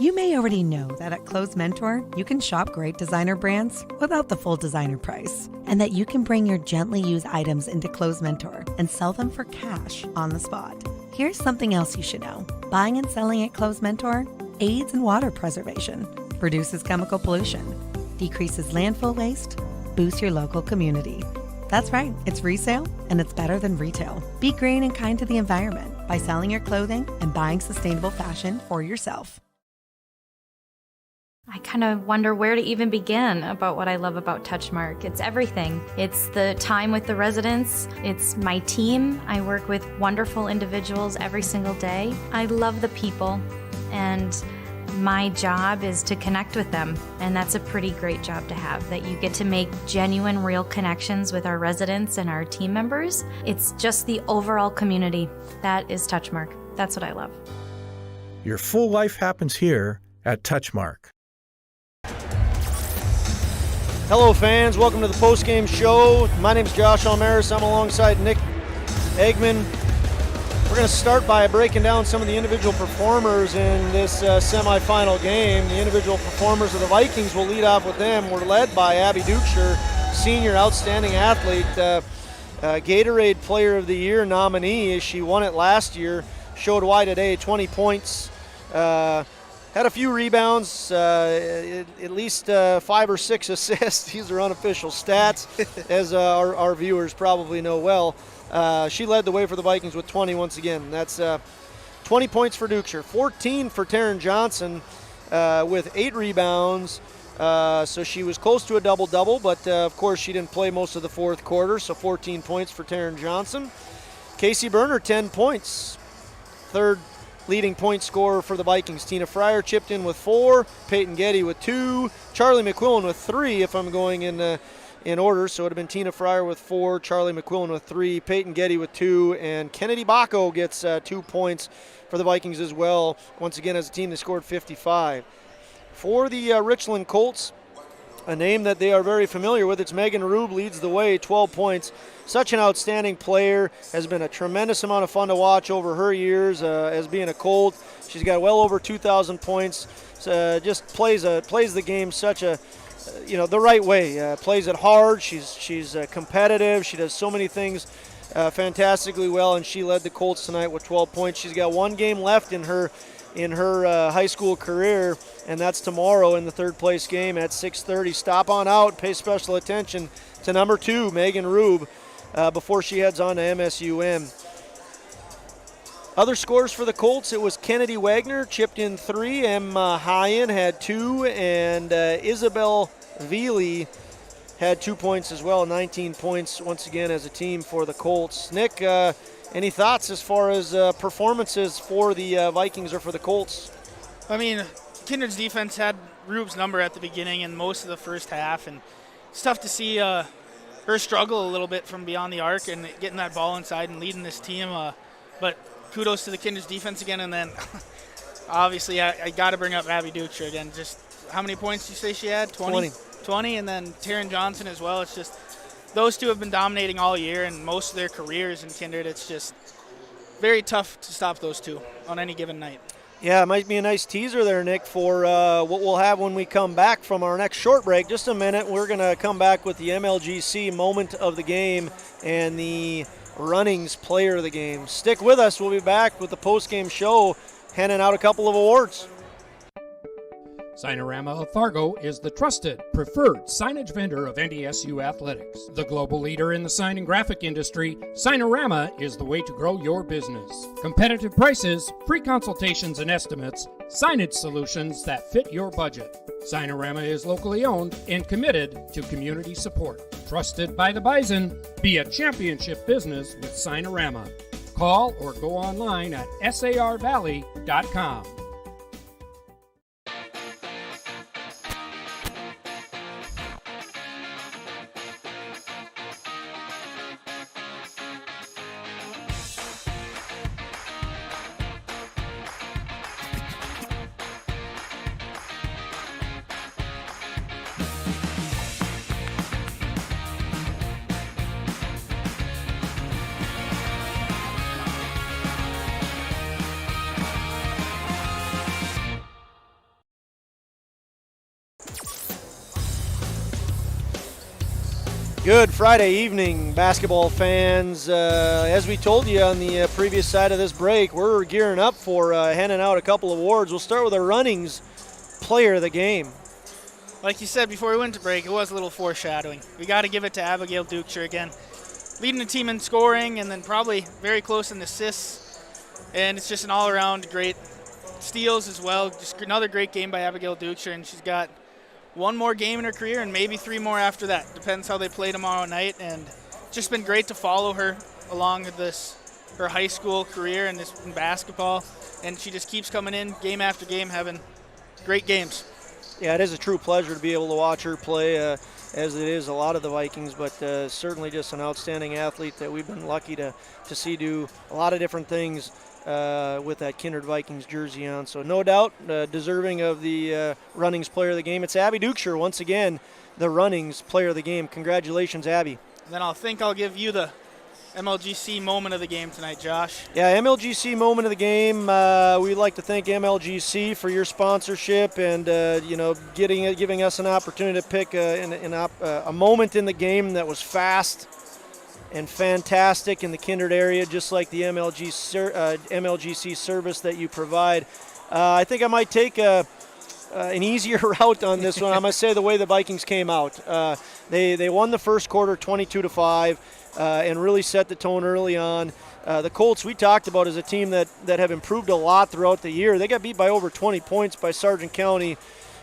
[SPEAKER 8] You may already know that at Close Mentor, you can shop great designer brands without the full designer price, and that you can bring your gently used items into Close Mentor and sell them for cash on the spot. Here's something else you should know. Buying and selling at Close Mentor aids in water preservation, reduces chemical pollution, decreases landfill waste, boost your local community. That's right, it's resale, and it's better than retail. Be green and kind to the environment by selling your clothing and buying sustainable fashion for yourself.
[SPEAKER 10] I kind of wonder where to even begin about what I love about Touchmark. It's everything. It's the time with the residents. It's my team. I work with wonderful individuals every single day. I love the people, and my job is to connect with them. And that's a pretty great job to have, that you get to make genuine, real connections with our residents and our team members. It's just the overall community. That is Touchmark. That's what I love.
[SPEAKER 12] Your full life happens here at Touchmark.
[SPEAKER 2] Hello, fans. Welcome to the Postgame Show. My name is Josh Almaris. I'm alongside Nick Eggman. We're going to start by breaking down some of the individual performers in this semifinal game. The individual performers of the Vikings, will lead off with them. We're led by Abby Dukeshire, senior outstanding athlete, Gatorade Player of the Year nominee. She won it last year. Showed why today, 20 points. Had a few rebounds, at least 5 or 6 assists. These are unofficial stats, as our viewers probably know well. She led the way for the Vikings with 20 once again. That's 20 points for Dukeshire, 14 for Taryn Johnson with 8 rebounds. So she was close to a double-double, but of course she didn't play most of the fourth quarter, so 14 points for Taryn Johnson. Casey Berner, 10 points. Third leading point scorer for the Vikings. Tina Fryer chipped in with 4, Peyton Getty with 2, Charlie McQuillan with 3, if I'm going in order. So it would have been Tina Fryer with 4, Charlie McQuillan with 3, Peyton Getty with 2, and Kennedy Bacco gets 2 points for the Vikings as well. Once again, as a team, they scored 55. For the Richland Colts, a name that they are very familiar with, it's Megan Rube, leads the way, 12 points. Such an outstanding player, has been a tremendous amount of fun to watch over her years as being a Colt. She's got well over 2,000 points. Just plays the game such a, the right way. Plays it hard. She's competitive. She does so many things fantastically well, and she led the Colts tonight with 12 points. She's got 1 game left in her high school career, and that's tomorrow in the third place game at 6:30. Stop on out, pay special attention to number 2, Megan Rube, before she heads on to MSUM. Other scores for the Colts, it was Kennedy Wagner chipped in 3, Emma Hyen had 2, and Isabel Veely had 2 points as well, 19 points once again as a team for the Colts. Nick, any thoughts as far as performances for the Vikings or for the Colts?
[SPEAKER 3] I mean, Kindred's defense had Rube's number at the beginning and most of the first half, and it's tough to see her struggle a little bit from beyond the arc and getting that ball inside and leading this team. But kudos to the Kindred's defense again, and then obviously I got to bring up Abby Dukeshire again. Just how many points did you say she had? 20, and then Taryn Johnson as well. It's just those two have been dominating all year and most of their careers in Kindred. It's just very tough to stop those two on any given night.
[SPEAKER 2] Yeah, it might be a nice teaser there, Nick, for what we'll have when we come back from our next short break. Just a minute, we're going to come back with the MLGC moment of the game and the Runnings player of the game. Stick with us. We'll be back with the post-game show, handing out a couple of awards.
[SPEAKER 9] Signarama of Fargo is the trusted, preferred signage vendor of NDSU athletics. The global leader in the sign and graphic industry, Signarama is the way to grow your business. Competitive prices, free consultations and estimates, signage solutions that fit your budget. Signarama is locally owned and committed to community support. Trusted by the Bison, be a championship business with Signarama. Call or go online at sarvalley.com.
[SPEAKER 2] Good Friday evening, basketball fans. As we told you on the previous side of this break, we're gearing up for handing out a couple of awards. We'll start with our Runnings player of the game.
[SPEAKER 3] Like you said before we went to break, it was a little foreshadowing. We got to give it to Abigail Dukeshire again. Leading the team in scoring and then probably very close in assists. And it's just an all-around great steals as well. Just another great game by Abigail Dukeshire, and she's got one more game in her career and maybe 3 more after that. Depends how they play tomorrow night. And it's just been great to follow her along her high school career in basketball. And she just keeps coming in game after game, having great games.
[SPEAKER 2] Yeah, it is a true pleasure to be able to watch her play, as it is a lot of the Vikings, but certainly just an outstanding athlete that we've been lucky to see do a lot of different things with that Kindred Vikings jersey on. So no doubt deserving of the Runnings Player of the Game. It's Abby Dukeshire, once again, the Runnings Player of the Game. Congratulations, Abby.
[SPEAKER 3] And then I'll give you the MLGC moment of the game tonight, Josh.
[SPEAKER 2] Yeah, MLGC moment of the game. We'd like to thank MLGC for your sponsorship and giving us an opportunity to pick a moment in the game that was fast and fantastic in the Kindred area, just like the MLGC service that you provide. I think I might take an easier route on this one. I'm going to say the way the Vikings came out. They won the first quarter 22-5. And really set the tone early on. The Colts, we talked about, as a team that have improved a lot throughout the year. They got beat by over 20 points by Sargent County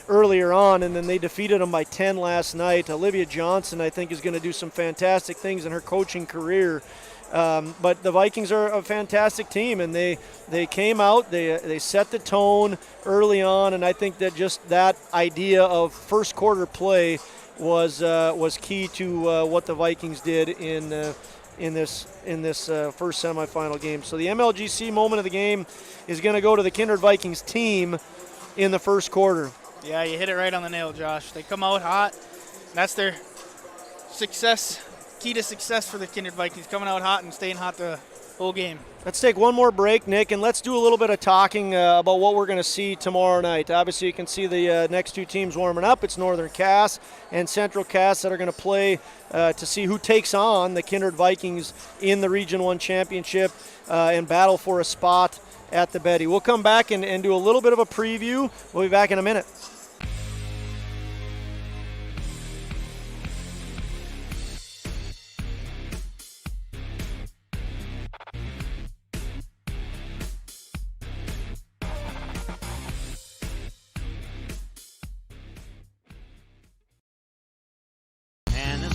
[SPEAKER 2] earlier on, and then they defeated them by 10 last night. Olivia Johnson, I think, is going to do some fantastic things in her coaching career. But the Vikings are a fantastic team, and they came out, they set the tone early on, and I think that just that idea of first quarter play was key to what the Vikings did in this first semifinal game. So the MLGC moment of the game is going to go to the Kindred Vikings team in the first quarter.
[SPEAKER 3] Yeah, you hit it right on the nail, Josh. They come out hot. That's their key to success for the Kindred Vikings, coming out hot and staying hot the whole game.
[SPEAKER 2] Let's take one more break, Nick, and let's do a little bit of talking about what we're going to see tomorrow night. Obviously, you can see the next 2 teams warming up. It's Northern Cass and Central Cass that are going to play to see who takes on the Kindred Vikings in the Region 1 Championship and battle for a spot at the Betty. We'll come back and do a little bit of a preview. We'll be back in a minute.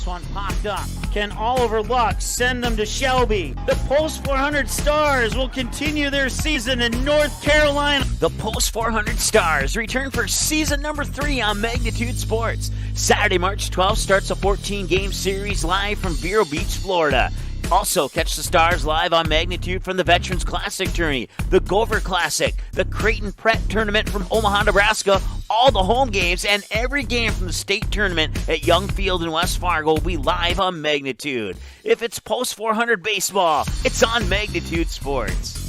[SPEAKER 5] One popped up. Can Oliver Luck send them to Shelby? The Post 400 Stars will continue their season in North Carolina. The Post 400 Stars return for season number 3 on Magnitude Sports. Saturday, March 12th starts a 14-game series live from Vero Beach, Florida. Also, catch the Stars live on Magnitude from the Veterans Classic Tourney, the Gopher Classic, the Creighton Prep Tournament from Omaha, Nebraska, all the home games, and every game from the state tournament at Young Field in West Fargo will be live on Magnitude. If it's Post 400 baseball, it's on Magnitude Sports.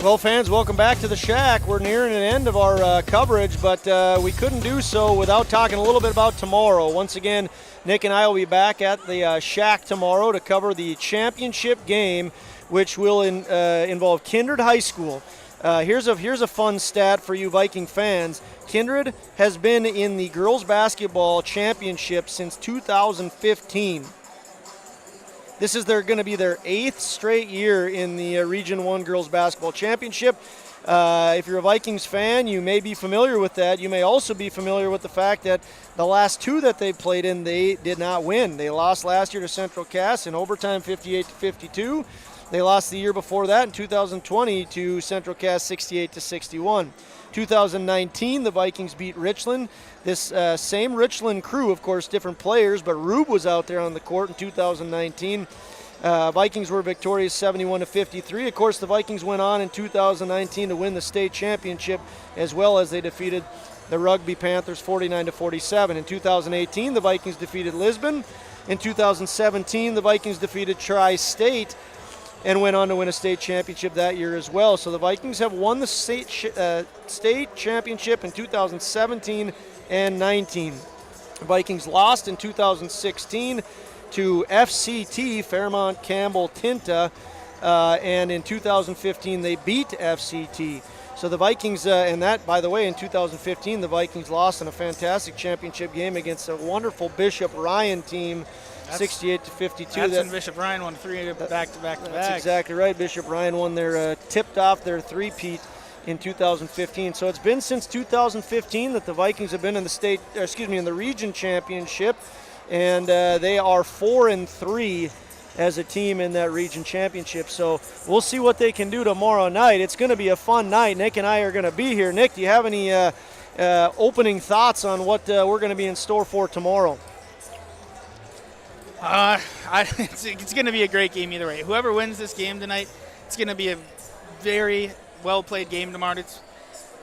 [SPEAKER 2] Well, fans, welcome back to the Shack. We're nearing an end of our coverage, but we couldn't do so without talking a little bit about tomorrow. Once again, Nick and I will be back at the Shack tomorrow to cover the championship game, which will involve Kindred High School. Here's a fun stat for you Viking fans. Kindred has been in the girls basketball championship since 2015. This is going to be their 8th straight year in the Region 1 Girls Basketball Championship. If you're a Vikings fan, you may be familiar with that. You may also be familiar with the fact that the last 2 that they played in, they did not win. They lost last year to Central Cass in overtime 58-52. They lost the year before that in 2020 to Central Cass 68-61. 2019, the Vikings beat Richland. This same Richland crew, of course, different players, but Rube was out there on the court in 2019. Vikings were victorious 71-53. Of course, the Vikings went on in 2019 to win the state championship, as well as they defeated the Rugby Panthers 49-47. In 2018, the Vikings defeated Lisbon. In 2017, the Vikings defeated Tri-State and went on to win a state championship that year as well. So the Vikings have won the state championship in 2017 and 19. The Vikings lost in 2016 to FCT, Fairmont Campbell Tinta, and in 2015 they beat FCT. So the Vikings, and that, by the way, in 2015, the Vikings lost in a fantastic championship game against a wonderful Bishop Ryan team, 68-52.
[SPEAKER 3] That's when Bishop Ryan won 3 back-to-back.
[SPEAKER 2] That's exactly right. Bishop Ryan won their, tipped off their three-peat in 2015. So it's been since 2015 that the Vikings have been in the region championship, and they are 4-3 as a team in that region championship. So we'll see what they can do tomorrow night. It's going to be a fun night. Nick and I are going to be here. Nick, do you have any opening thoughts on what we're going to be in store for tomorrow?
[SPEAKER 3] It's going to be a great game either way. Whoever wins this game tonight, it's going to be a very well-played game tomorrow.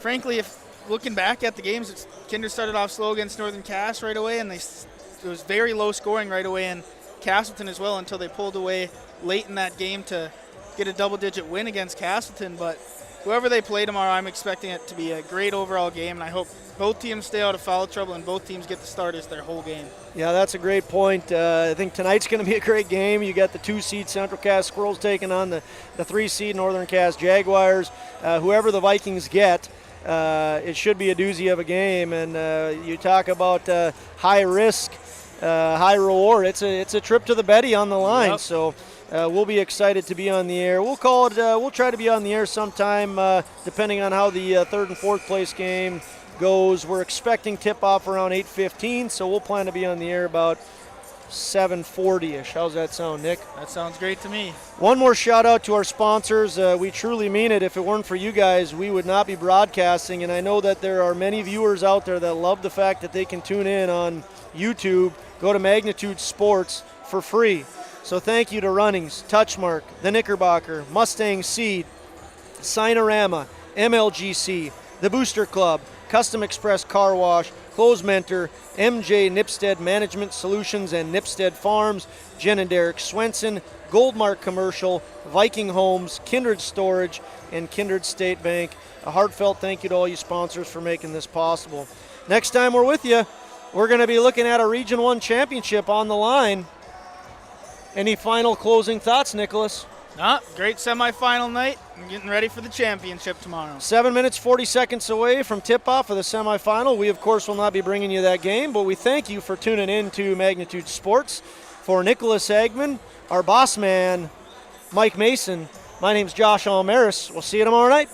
[SPEAKER 3] Frankly, if looking back at the games, Kindred started off slow against Northern Cass right away, and it was very low scoring right away, and Castleton as well, until they pulled away late in that game to get a double-digit win against Castleton. But whoever they play tomorrow, I'm expecting it to be a great overall game, and I hope both teams stay out of foul trouble and both teams get the starters their whole game.
[SPEAKER 2] Yeah, that's a great point. I think tonight's going to be a great game. You got the 2-seed Central Cass Squirrels taking on the 3-seed Northern Cass Jaguars. Whoever the Vikings get, it should be a doozy of a game. And you talk about high risk, high reward. It's a trip to the Betty on the line.
[SPEAKER 3] Yep.
[SPEAKER 2] So we'll be excited to be on the air. We'll call it. We'll try to be on the air sometime, depending on how the third and fourth place game goes. We're expecting tip-off around 8:15, so we'll plan to be on the air about 7:40ish. How's that sound, Nick?
[SPEAKER 3] That sounds great to me.
[SPEAKER 2] One more shout out to our sponsors. We truly mean it. If it weren't for you guys, we would not be broadcasting, and I know that there are many viewers out there that love the fact that they can tune in on YouTube. Go to Magnitude Sports for free. So thank you to Runnings, Touchmark, The Knickerbocker, Mustang Seed, Sinorama, MLGC, The Booster Club, Custom Express Car Wash, Clothes Mentor, MJ Nipstead Management Solutions and Nipstead Farms, Jen and Derek Swenson, Goldmark Commercial, Viking Homes, Kindred Storage, and Kindred State Bank. A heartfelt thank you to all you sponsors for making this possible. Next time we're with you, we're going to be looking at a Region 1 championship on the line. Any final closing thoughts, Nicholas?
[SPEAKER 3] Great semifinal night. I'm getting ready for the championship tomorrow.
[SPEAKER 2] 7 minutes, 40 seconds away from tip-off of the semifinal. We, of course, will not be bringing you that game, but we thank you for tuning in to Magnitude Sports. For Nicholas Hagman, our boss man, Mike Mason, my name's Josh Almaris. We'll see you tomorrow night.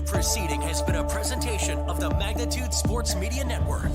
[SPEAKER 1] Proceeding has been a presentation of the Magnitude Sports Media Network.